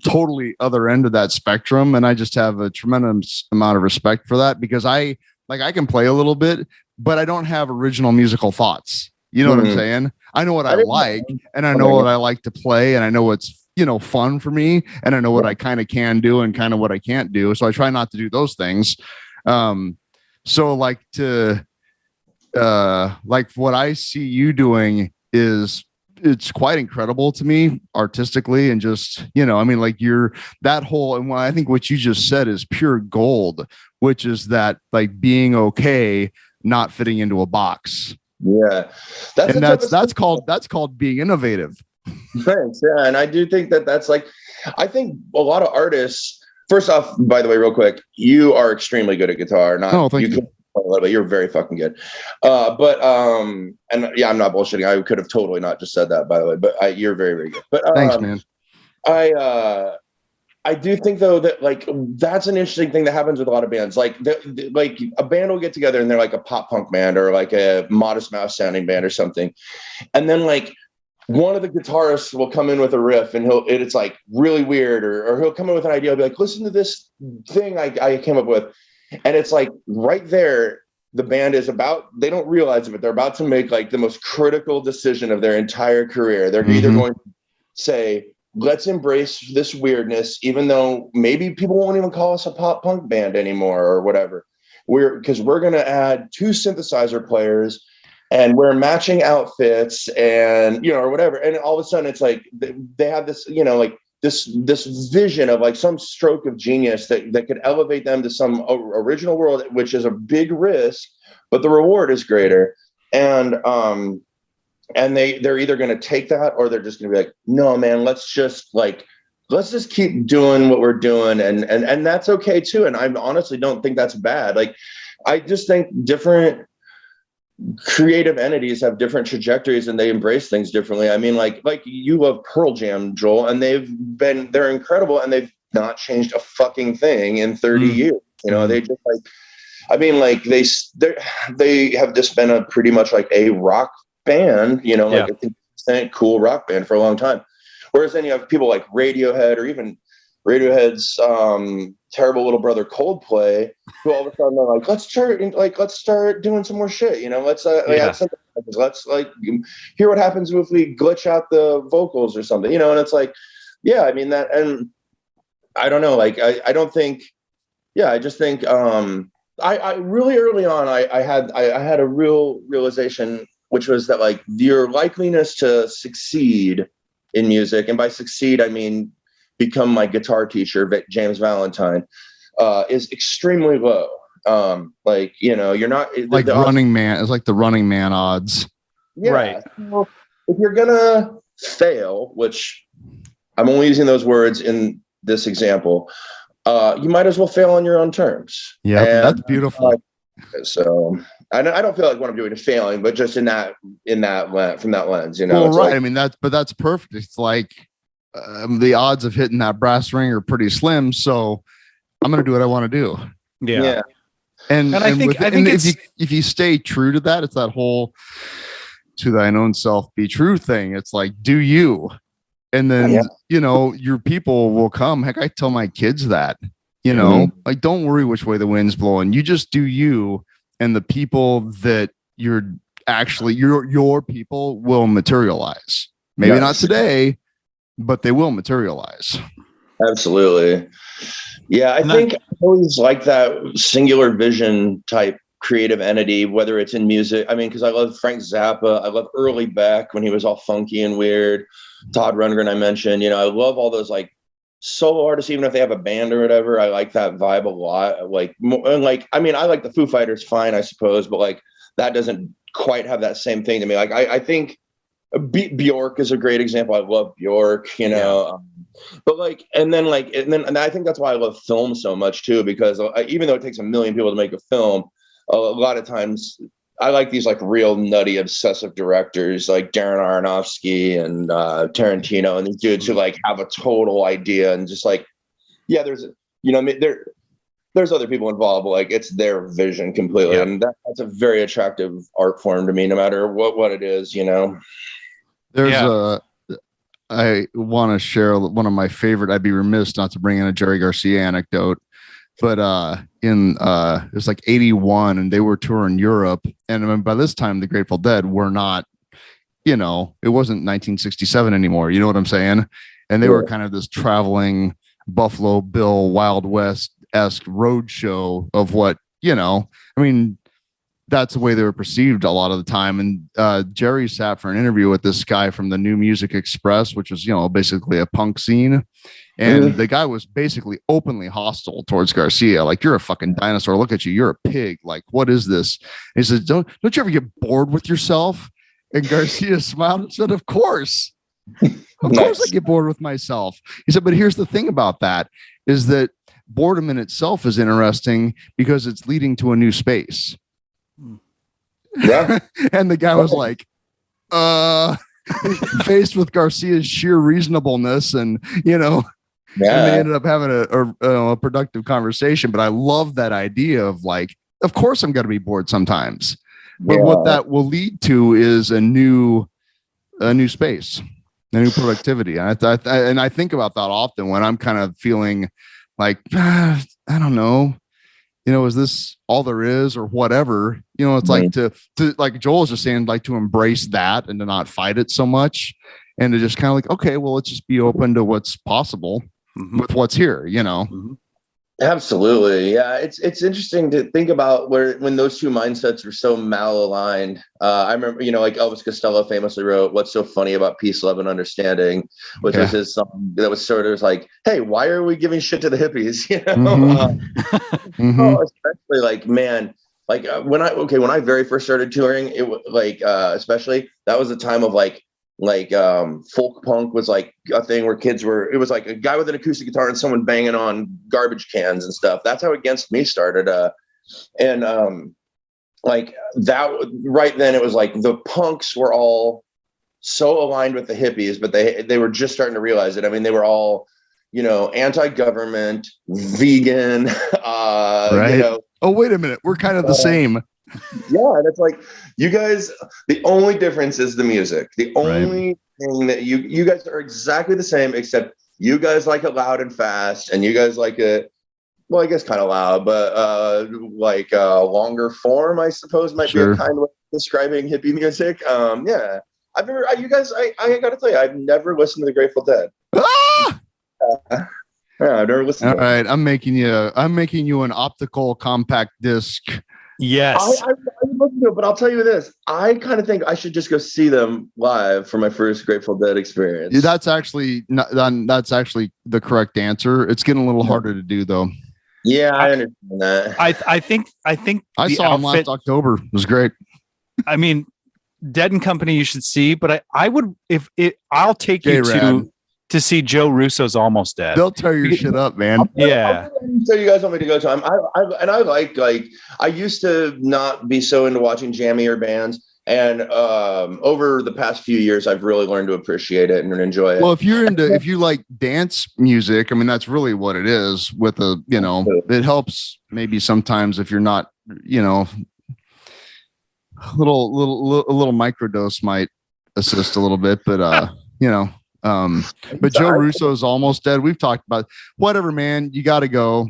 totally other end of that spectrum. And I just have a tremendous amount of respect for that, because I can play a little bit, but I don't have original musical thoughts. You know what I'm saying? I know what I like, and I know what I like to play, and I know what's, fun for me, and I know what I kind of can do and kind of what I can't do. So I try not to do those things. So like like what I see you doing it's quite incredible to me artistically, and just, like that whole, and I think what you just said is pure gold, which is that like being okay, not fitting into a box. Yeah. That's called being innovative. Thanks. Yeah. And I do think that's like, I think a lot of artists, first off, by the way, real quick, you are extremely good at guitar. Thank you. You're very fucking good. And yeah, I'm not bullshitting. I could have totally not just said that, by the way, but you're very, very good. But thanks, man. I do think though that like that's an interesting thing that happens with a lot of bands. Like like a band will get together and they're like a pop punk band or like a Modest Mouse sounding band or something, and then like one of the guitarists will come in with a riff and it's like really weird, or he'll come in with an idea. He'll be like, listen to this thing I came up with. And it's like right there, the band is they don't realize it, but they're about to make like the most critical decision of their entire career. They're either going to say, let's embrace this weirdness, even though maybe people won't even call us a pop punk band anymore or whatever. Because we're going to add 2 synthesizer players and we're matching outfits and, or whatever. And all of a sudden it's like, they have this, like this vision of like some stroke of genius that could elevate them to some original world, which is a big risk, but the reward is greater. And they're either going to take that, or they're just going to be like, no, man, let's just keep doing what we're doing. And that's okay too. And I honestly don't think that's bad. Like, I just think different creative entities have different trajectories and they embrace things differently. I mean, like you love Pearl Jam, Joel, and they're incredible, and they've not changed a fucking thing in 30 years. They just like, I mean, like they have just been a pretty much like a rock band, like a consistent cool rock band for a long time. Whereas then you have people like Radiohead, or even Radiohead's terrible little brother Coldplay, who all of a sudden they're like, let's start doing some more shit, let's like hear what happens if we glitch out the vocals or something, and it's like, yeah, I mean that, and I don't know, like I don't think, yeah, I just think I really early on I had a real realization, which was that like your likeliness to succeed in music, and by succeed I mean become my guitar teacher, James Valentine, is extremely low. You're not like Running Man. It's like the Running Man odds. Yeah. Right. Well, if you're gonna fail, which I'm only using those words in this example, you might as well fail on your own terms. Yeah, that's beautiful. So I don't feel like what I'm doing is failing, but just from that lens, you know. Well, right. Like, I mean, that's perfect. It's like the odds of hitting that brass ring are pretty slim. So I'm going to do what I want to do. Yeah. And I think if you stay true to that, it's that whole to thine own self be true thing. It's like, do you? And then, you know, your people will come. Heck, I tell my kids that, you know, like, don't worry which way the wind's blowing. You just do you. And the people that you're actually, your people will materialize. Maybe not today, but they will materialize. Absolutely. Yeah, I think I always like that singular vision type creative entity, whether it's in music. I mean, because I love Frank Zappa. I love early Beck when he was all funky and weird. Todd Rundgren, I mentioned. You know, I love all those like solo artists, even if they have a band or whatever. I like that vibe a lot. Like, I mean, I like the Foo Fighters fine, I suppose, but like that doesn't quite have that same thing to me. Like, I think Bjork is a great example. I love Bjork, you know. But like, and I think that's why I love film so much too, because even though it takes a million people to make a film, a lot of times I like these like real nutty obsessive directors like Darren Aronofsky and Tarantino and these dudes who like have a total idea and just like, yeah, there's other people involved, but like it's their vision completely. And that's a very attractive art form to me, no matter what it is, you know. I want to share one of my favorite. I'd be remiss not to bring in a Jerry Garcia anecdote, but it was like 81 and they were touring Europe. And by this time, the Grateful Dead were not, you know, it wasn't 1967 anymore. You know what I'm saying? And they were kind of this traveling Buffalo Bill Wild West-esque road show of what, you know, I mean, that's the way they were perceived a lot of the time. And Jerry sat for an interview with this guy from the New Music Express, which was, you know, basically a punk scene. And the guy was basically openly hostile towards Garcia. Like, you're a fucking dinosaur. Look at you. You're a pig. Like, what is this? And he said, don't you ever get bored with yourself? And Garcia smiled and said, of course. Of course I get bored with myself. He said, but here's the thing about that is that boredom in itself is interesting because it's leading to a new space. Yeah. And the guy was like, faced with Garcia's sheer reasonableness and, you know, and they ended up having a productive conversation. But I love that idea of like, of course I'm going to be bored sometimes, but what that will lead to is a new space, a new productivity. And I think about that often when I'm kind of feeling like, I don't know, you know, is this all there is or whatever? You know, it's like to like Joel is just saying, like to embrace that and to not fight it so much and to just kind of like, okay, well, let's just be open to what's possible with what's here, you know? Absolutely. Yeah. It's interesting to think about when those two mindsets are so malaligned. I remember, you know, like Elvis Costello famously wrote, "What's so funny about peace, love, and understanding," which was his song that was sort of like, hey, why are we giving shit to the hippies? You know, especially like, man, like when I very first started touring, it was like, especially that was the time of like folk punk was like a thing where it was like a guy with an acoustic guitar and someone banging on garbage cans and stuff. That's how Against Me started. Like that right then it was like the punks were all so aligned with the hippies, but they were just starting to realize it. I mean, they were all, you know, anti-government, vegan, right. You know, oh, wait a minute. We're kind of the same. Yeah, and it's like you guys, the only difference is the music. The only thing that you guys are exactly the same, except you guys like it loud and fast, and you guys like it, well, I guess kind of loud, but like longer form, I suppose, might be a kind of way of describing hippie music. Yeah, I gotta tell you, I've never listened to the Grateful Dead. Yeah, I've never listened. All right, I'm making you an optical compact disc. Yes, I would love to do it, but I'll tell you this: I kind of think I should just go see them live for my first Grateful Dead experience. Yeah, that's actually the correct answer. It's getting a little harder to do, though. Yeah, I understand that. I think I saw him last October. It was great. I mean, Dead and Company you should see, but I would I'll take you to see Joe Russo's Almost Dead. They'll tear your shit up, man. Yeah. So you guys want me to go to them? I like I used to not be so into watching jammier bands, and over the past few years, I've really learned to appreciate it and enjoy it. Well, if you like dance music, I mean, that's really what it is. With it helps maybe sometimes if you're not, a little microdose might assist a little bit, but but Joe Russo's Almost Dead. We've talked about whatever, man. You got to go.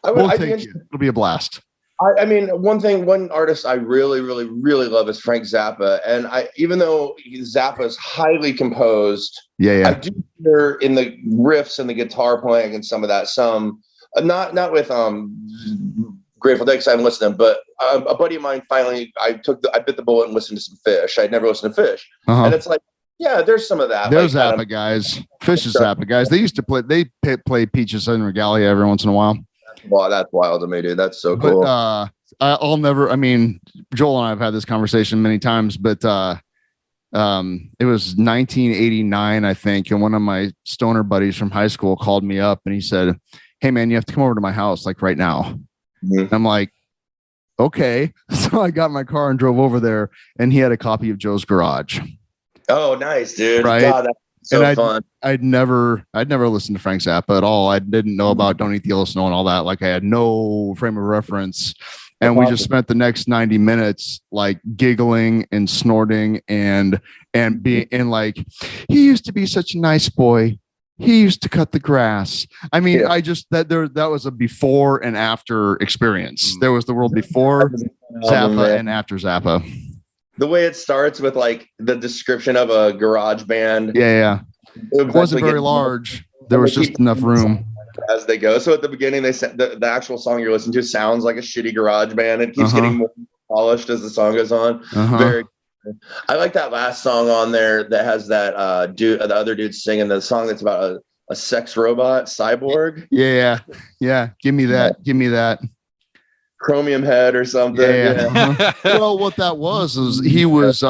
We'll take you. It'll be a blast. I mean, one artist I really, really, really love is Frank Zappa, and even though Zappa's highly composed, I do hear in the riffs and the guitar playing and some of that. Not with Grateful Dead, because I haven't listened to them, but a buddy of mine finally, I bit the bullet and listened to some Fish. I'd never listened to Fish, and it's like, yeah, there's some of that. There's Zappa guys. Fish is Zappa guys. They used to play Peaches and Regalia every once in a while. Wow, that's wild to me, dude. That's so cool. But I'll never. I mean, Joel and I have had this conversation many times, but it was 1989, I think, and one of my stoner buddies from high school called me up and he said, "Hey, man, you have to come over to my house like right now." Mm-hmm. I'm like, okay. So I got in my car and drove over there, and he had a copy of Joe's Garage. Oh, nice, dude. Right. God, that's so fun. I'd never listened to Frank Zappa at all. I didn't know about Don't Eat the Yellow Snow and all that. Like, I had no frame of reference. And we just spent the next 90 minutes like giggling and snorting and being like, he used to be such a nice boy. He used to cut the grass. I mean, that was a before and after experience. There was the world before Zappa and after Zappa. The way it starts with like the description of a garage band. Yeah. It wasn't very large. There was just enough room. As they go. So at the beginning, they said the actual song you're listening to sounds like a shitty garage band. It keeps getting more polished as the song goes on. Very good. I like that last song on there that has that the other dude singing the song that's about a sex robot cyborg. Yeah. Give me that. Chromium Head or something. Yeah. Well, what that was is he was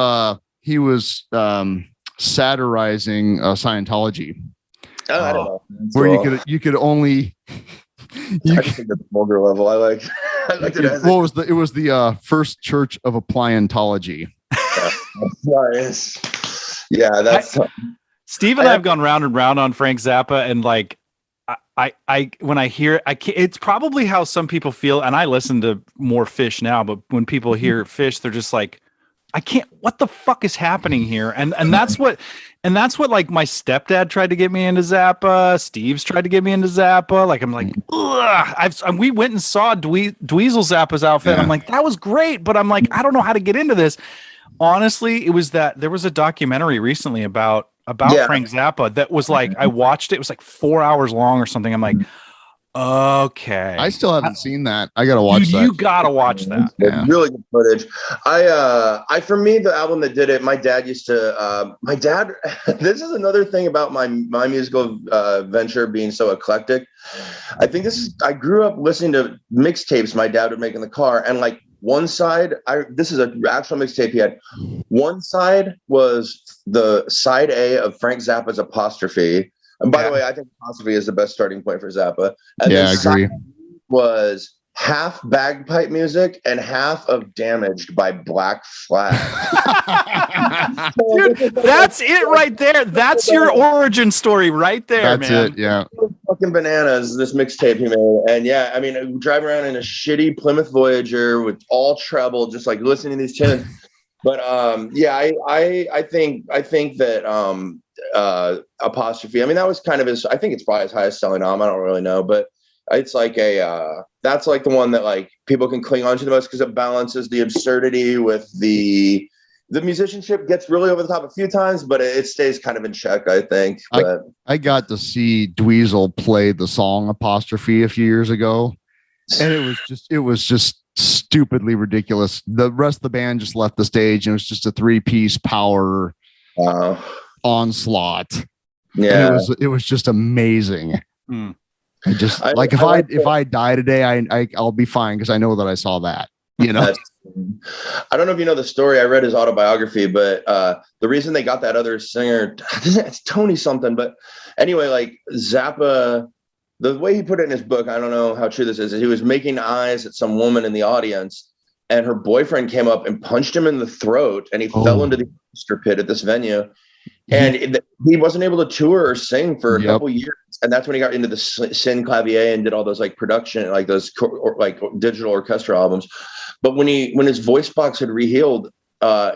satirizing Scientology. Oh, I don't know. Where you could only I just think the vulgar level. I like it as it was the first church of appliantology. Nice. Yeah, that's Steve and I have gone round and round on Frank Zappa, and like I when I hear it's probably how some people feel, and I listen to more Fish now, but when people hear Fish, they're just like, I can't, what the fuck is happening here? And that's what like my stepdad tried to get me into Zappa. Steve's tried to get me into Zappa. Like, I'm like, ugh. We went and saw Dweezil Zappa's outfit. Yeah. I'm like, that was great. But I'm like, I don't know how to get into this. Honestly, it was that there was a documentary recently about Frank Zappa that was like, I watched it. It was like 4 hours long or something. I'm like, okay. I still haven't seen that. I gotta watch that. You gotta watch that. Yeah. Really good footage. For me, the album that did it, my dad used to this is another thing about my musical venture being so eclectic. I think I grew up listening to mixtapes my dad would make in the car, and like one side, this is an actual mixtape he had. One side was the side A of Frank Zappa's Apostrophe. And by the way, I think Apostrophe is the best starting point for Zappa. And I agree. Was half bagpipe music and half of Damaged by Black Flag. Dude, that's it right there. That's your origin story right there, that's man. It, yeah. Fucking bananas, this mixtape he made. And yeah, I mean, drive around in a shitty Plymouth Voyager with all treble, just like listening to these tunes. But I think that Apostrophe, I mean, that was kind of I think it's probably his highest selling album. I don't really know, but it's like that's like the one that like people can cling on to the most because it balances the absurdity with the musicianship. Gets really over the top a few times, but it stays kind of in check, I think. But I got to see Dweezil play the song Apostrophe a few years ago, and it was just stupidly ridiculous. The rest of the band just left the stage, and it was just a 3-piece power onslaught. Yeah, and it was just amazing. I just if I die today, I'll be fine because I know that I saw that. You know, I don't know if you know the story. I read his autobiography, but the reason they got that other singer, it's Tony something. But anyway, like Zappa, the way he put it in his book, I don't know how true this is. He was making eyes at some woman in the audience, and her boyfriend came up and punched him in the throat, and he fell into the orchestra pit at this venue. And he wasn't able to tour or sing for a couple years. And that's when he got into the Sin Clavier and did all those like production, like those like digital orchestra albums. But when his voice box had rehealed,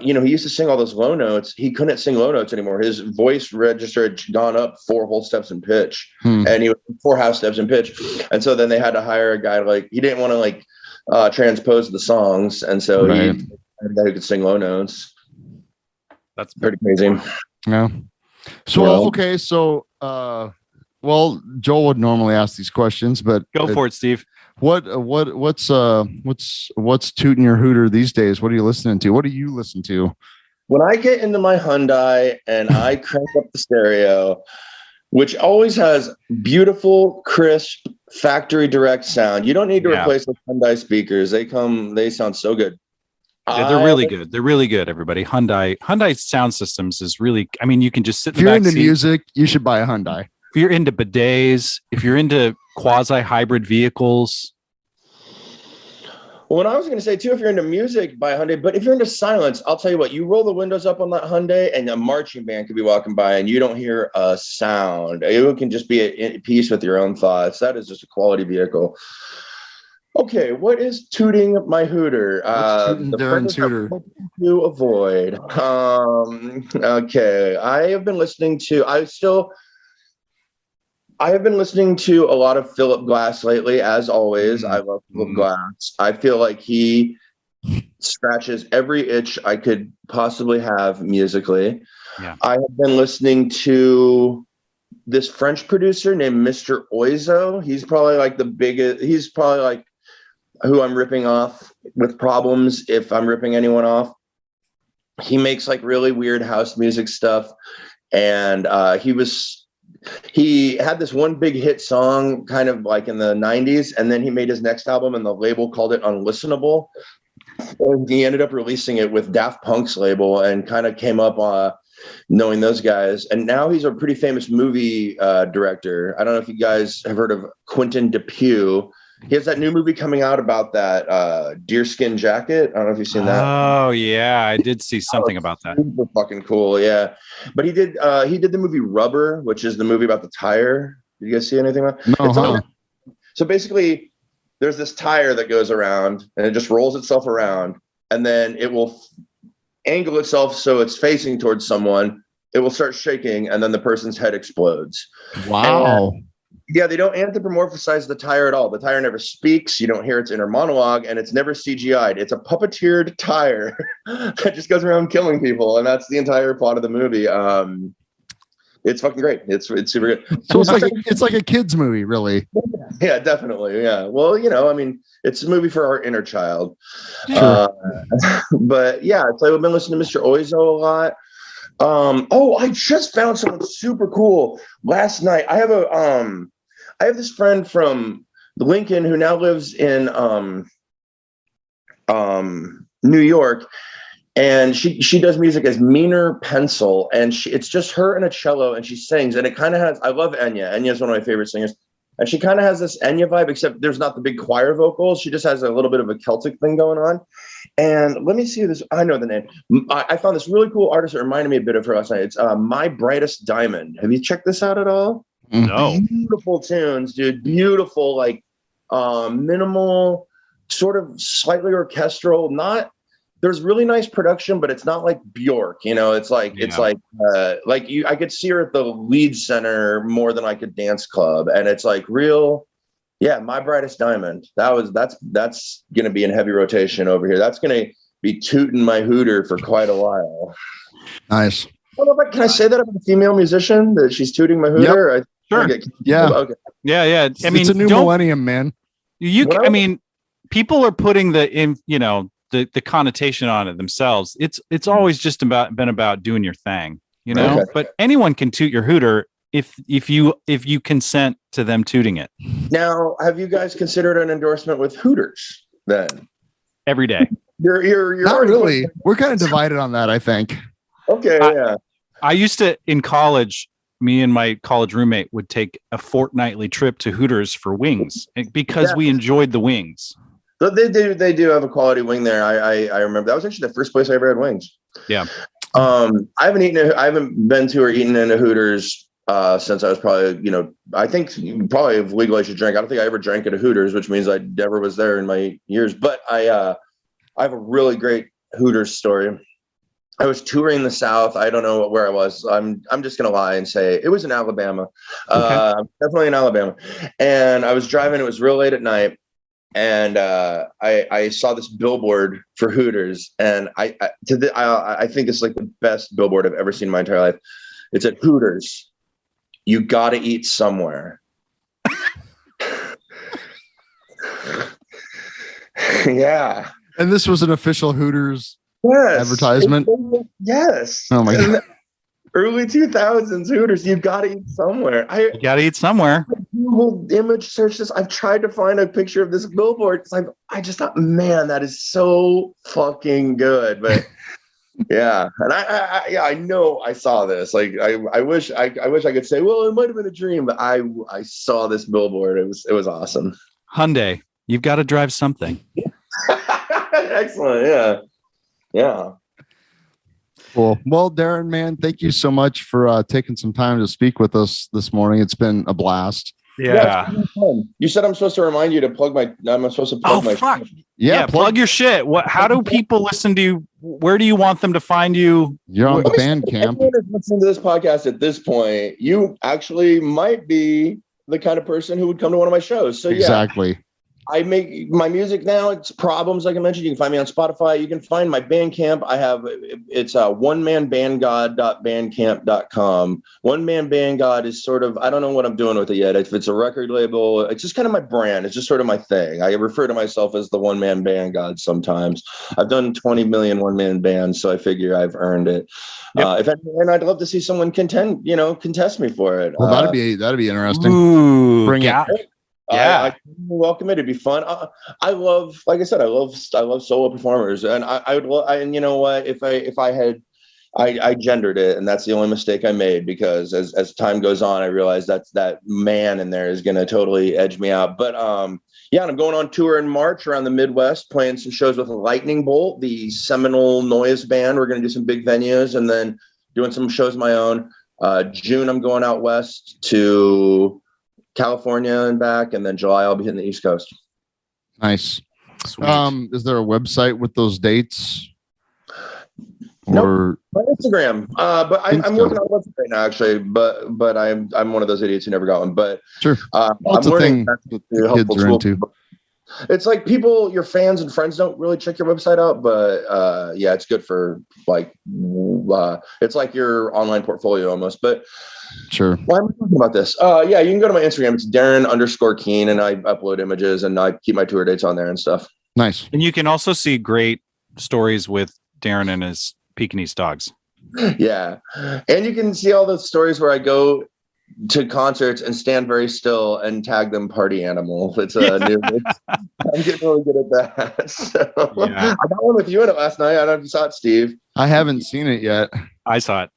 he used to sing all those low notes. He couldn't sing low notes anymore. His voice register had gone up 4 whole steps in pitch, and he was 4 half steps in pitch. And so then they had to hire a guy, like, he didn't want to like transpose the songs. And so he had a guy who could sing low notes. That's pretty crazy. Yeah. So, okay. So, well, Joel would normally ask these questions, but go for it, Steve. What's tooting your hooter these days? What are you listening to? What do you listen to? When I get into my Hyundai and I crank up the stereo, which always has beautiful, crisp, factory direct sound. You don't need to replace the Hyundai speakers. They sound so good. Yeah, they're really good. They're really good, everybody. Hyundai sound systems is really, I mean, you can just sit in the back seat. If you're into music, you should buy a Hyundai. If you're into bidets, if you're into quasi-hybrid vehicles. Well, and I was going to say, too, if you're into music, buy a Hyundai. But if you're into silence, I'll tell you what, you roll the windows up on that Hyundai and a marching band could be walking by and you don't hear a sound. It can just be at peace with your own thoughts. That is just a quality vehicle. Okay, what is tooting my hooter? Darren's hooter to avoid. Okay, I have been listening to a lot of Philip Glass lately, as always. I love Philip Glass. I feel like he scratches every itch I could possibly have musically. Yeah. I have been listening to this French producer named Mr. Oizo. He's probably like the biggest, he's probably like who I'm ripping off with problems if I'm ripping anyone off. He makes like really weird house music stuff. And he had this one big hit song kind of like in the 90s. And then he made his next album and the label called it Unlistenable. And he ended up releasing it with Daft Punk's label and kind of came up knowing those guys. And now he's a pretty famous movie director. I don't know if you guys have heard of Quentin Dupieux. He has that new movie coming out about that deerskin jacket. I don't know if you've seen that. Oh yeah, I did see something about that. Super fucking cool, yeah. But he did the movie Rubber, which is the movie about the tire. Did you guys see anything about? No. So basically, there's this tire that goes around, and it just rolls itself around, and then it will angle itself so it's facing towards someone. It will start shaking, and then the person's head explodes. Wow. Yeah, they don't anthropomorphize the tire at all. The tire never speaks. You don't hear its inner monologue, and it's never CGI'd. It's a puppeteered tire that just goes around killing people, and that's the entire plot of the movie. It's fucking great. It's super good. So it's like a kid's movie, really. Yeah, definitely. Yeah. Well, I mean, it's a movie for our inner child. Sure. But yeah, so I've been listening to Mr. Oizo a lot. I just found something super cool last night. I have this friend from Lincoln who now lives in New York, and she does music as Meaner Pencil, and it's just her and a cello, and she sings, and it kind of has, I love Enya. Enya is one of my favorite singers, and she kind of has this Enya vibe, except there's not the big choir vocals. She just has a little bit of a Celtic thing going on. And let me see this. I know the name. I found this really cool artist that reminded me a bit of her last night. It's My Brightest Diamond. Have you checked this out at all? No. Beautiful tunes, dude. Beautiful, like minimal, sort of slightly orchestral. There's really nice production, but it's not like Bjork. It's like I could see her at the Lead Center more than like a dance club, and it's like real. Yeah, My Brightest Diamond. That's going to be in heavy rotation over here. That's going to be tooting my hooter for quite a while. Nice. Can I say that about a female musician that she's tooting my hooter? Yep. Sure. Yeah. Okay. Yeah. I mean, it's a new millennium, man. People are putting the connotation on it themselves. It's always just been about doing your thing, Okay. But anyone can toot your hooter if you consent to them tooting it. Now, have you guys considered an endorsement with Hooters then? Every day. You're not already really. We're kind of divided on that, I think. Okay, yeah. I used to, in college, me and my college roommate would take a fortnightly trip to Hooters for wings because we enjoyed the wings. So they do have a quality wing there. I remember that was actually the first place I ever had wings. Yeah. I haven't been to or eaten in a Hooters since I was probably, I think probably of legalized to drink. I don't think I ever drank at a Hooters, which means I never was there in my years. But I have a really great Hooters story. I was touring the South. I don't know where I was. I'm just gonna lie and say it was in Alabama. Okay. Definitely in Alabama. And I was driving. It was real late at night, and I saw this billboard for Hooters, and I think it's like the best billboard I've ever seen in my entire life. It said, "Hooters, you got to eat somewhere." Yeah. And this was an official Hooters advertisement. Yes. Oh my God. Early 2000s Hooters, you got to eat somewhere. You got to eat somewhere. Google image search this. I've tried to find a picture of this billboard. It's like, I just thought, man, that is so fucking good. But yeah. And I know I saw this. Like, I wish I could say, well, it might've been a dream, but I saw this billboard. It was awesome. Hyundai, you've got to drive something. Excellent. Yeah. Yeah. Cool. Well, Darren, man, thank you so much for taking some time to speak with us this morning. It's been a blast. Yeah. You said I'm supposed to remind you to plug my. I'm supposed to plug my. Fuck. Yeah. Yeah, plug your shit. How do people listen to you? Where do you want them to find you? You're on the Bandcamp. Anyone who's listening to this podcast at this point, you actually might be the kind of person who would come to one of my shows. So exactly. I make my music now. It's Problems, like I mentioned. You can find me on Spotify. You can find my Bandcamp. It's onemanbandgod.bandcamp.com. One Man Band God is sort of, I don't know what I'm doing with it yet. If it's a record label, it's just kind of my brand. It's just sort of my thing. I refer to myself as the One Man Band God sometimes. I've done 20 million one-man bands, so I figure I've earned it. Yep. And I'd love to see someone contest me for it. Well, that'd be interesting. Ooh, Bring it. Yeah, I welcome it. It'd be fun. I love, like I said, I love solo performers, and I would. And you know what? If I had, I gendered it, and that's the only mistake I made, because as time goes on, I realized that man in there is going to totally edge me out. But yeah, and I'm going on tour in March around the Midwest, playing some shows with Lightning Bolt, the Seminole noise band. We're going to do some big venues, and then doing some shows of my own. June, I'm going out west to California and back, and then July I'll be hitting the East Coast. Nice. Sweet. Is there a website with those dates? Or my Instagram. But I'm working on a website right now, actually. But I'm one of those idiots who never got one. But sure, I'm learning that helpful tool. It's like your fans and friends don't really check your website out, but yeah, it's good for it's like your online portfolio almost. But sure. Why am I talking about this? Yeah, you can go to my Instagram. It's Darren_Keen, and I upload images and I keep my tour dates on there and stuff. Nice. And you can also see great stories with Darren and his Pekingese dogs. Yeah. And you can see all the stories where I go to concerts and stand very still and tag them party animal. It's a new. I'm getting really good at that. So, yeah. I got one with you in it last night. I don't know if you saw it, Steve. I haven't seen it yet. I saw it.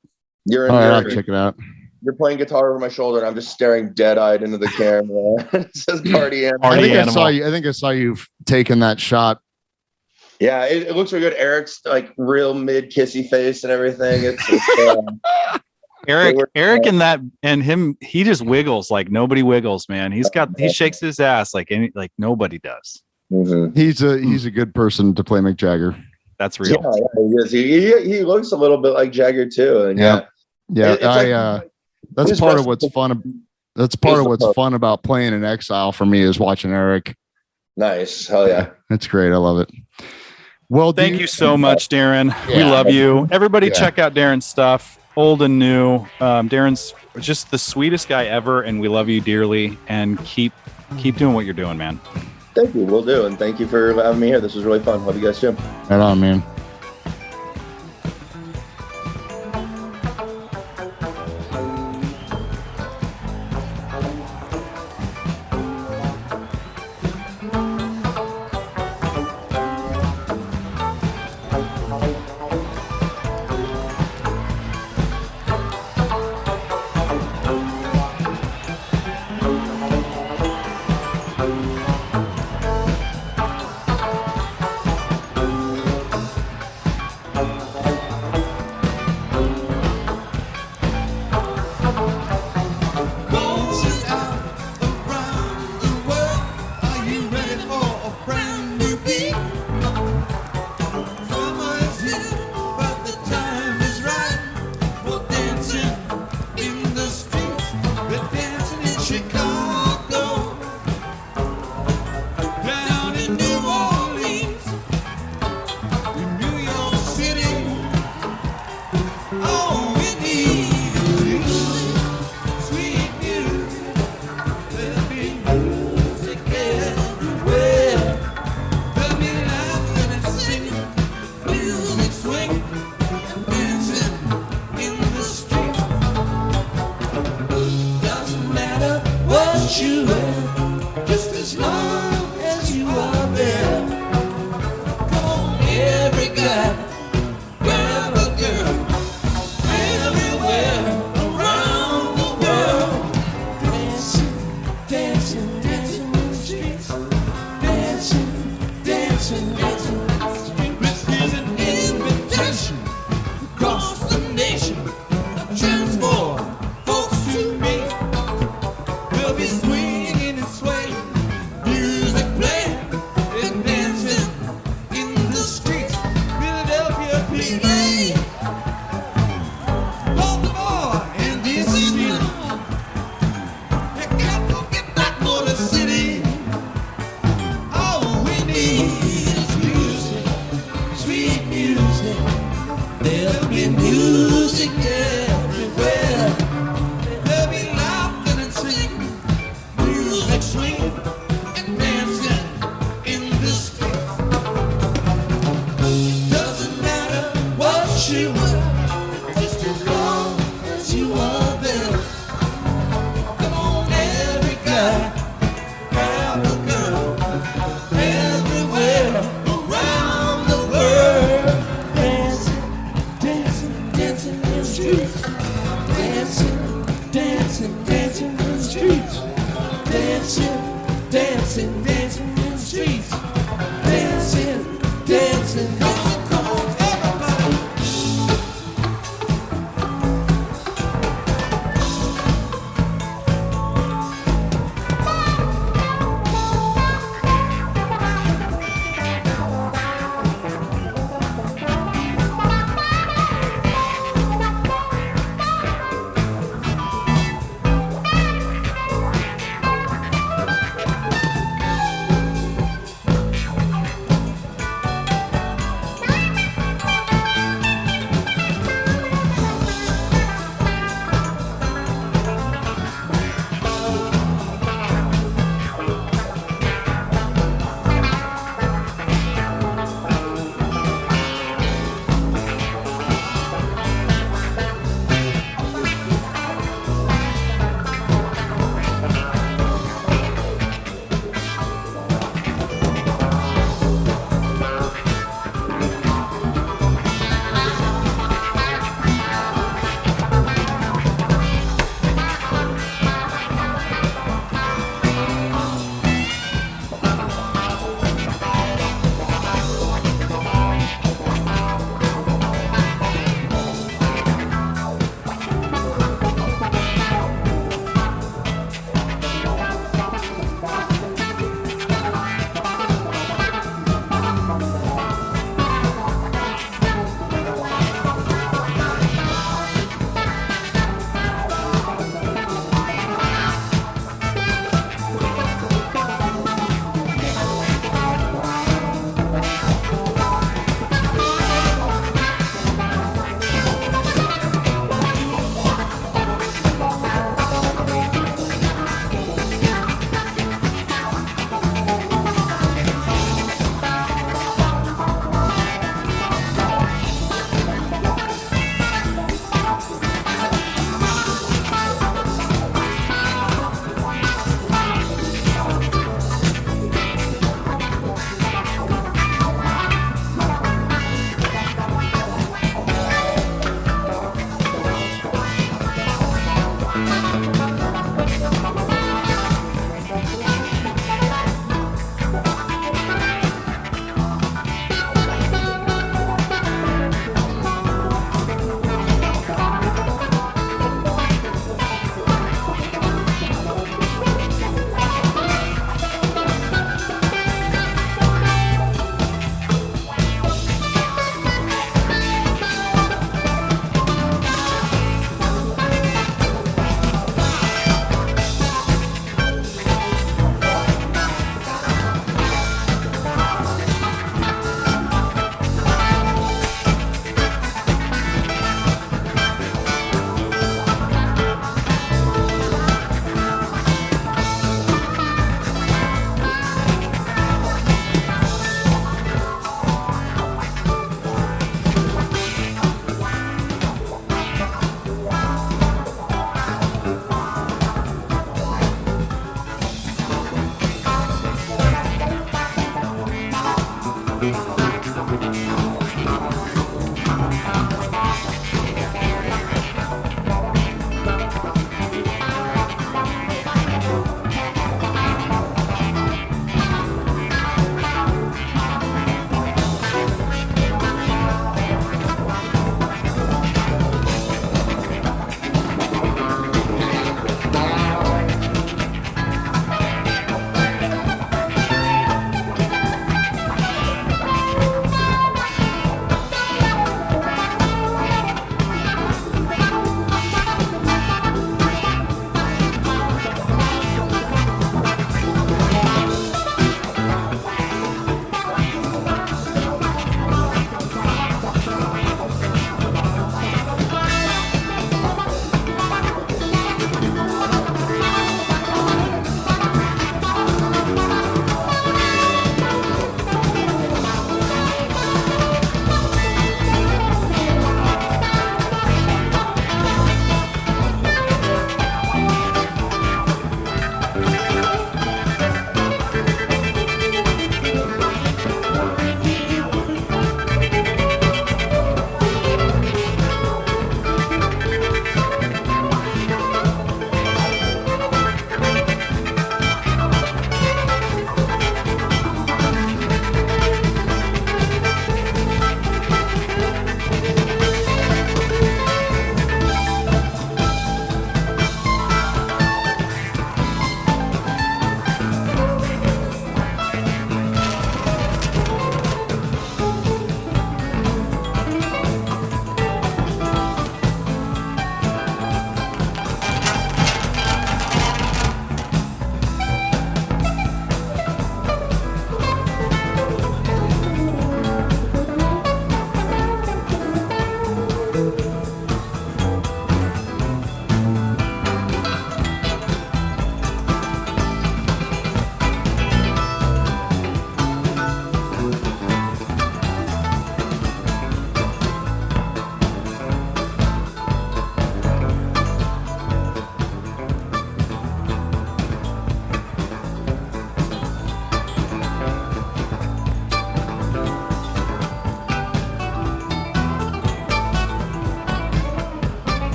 I'll check it out. You're playing guitar over my shoulder, and I'm just staring dead-eyed into the camera. It says party animal. I think I saw you taking that shot. Yeah, it looks really good. Eric's like real mid kissy face and everything. Eric and him, he just wiggles like nobody wiggles, man. He shakes his ass like nobody does. Mm-hmm. He's a good person to play Mick Jagger. That's real. Yeah, he is. He looks a little bit like Jagger too. And that's part of what's fun. That's part of what's fun about playing in exile for me is watching Eric. Nice. Hell yeah. That's great. I love it. Well, thank you so much, Darren. We love you. Everybody check out Darren's stuff, old and new. Darren's just the sweetest guy ever, and we love you dearly, and keep doing what you're doing, man. Thank you. Will do. And thank you for having me here. This was really fun. Love you guys too. Right on, man. what you wear, just as long as you are there. Come on, every guy, grab a girl, everywhere around the world. Dancing, dancing, dancing in the streets. Dancing, dancing, dancing in the streets. This is an invitation across the nation. Transform folks to me. We'll be swinging and swaying, music playing and dancing in the streets. Philadelphia, PA, Baltimore, and DC. You got to get back to the city. All we need is music, sweet music. There'll be music everywhere. There'll be laughing and singing, music swinging and dancing in the streets. Doesn't matter what you wear, just as long as you are there. Come on, every guy, grab a girl, everywhere around the world. Dancing, dancing in the streets. Dancing, dancing, dancing in the streets. Dancing, dancing, dancing in the streets. Dancing, dancing, dancing. Come on, everybody.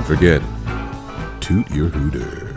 forget, toot your hooter.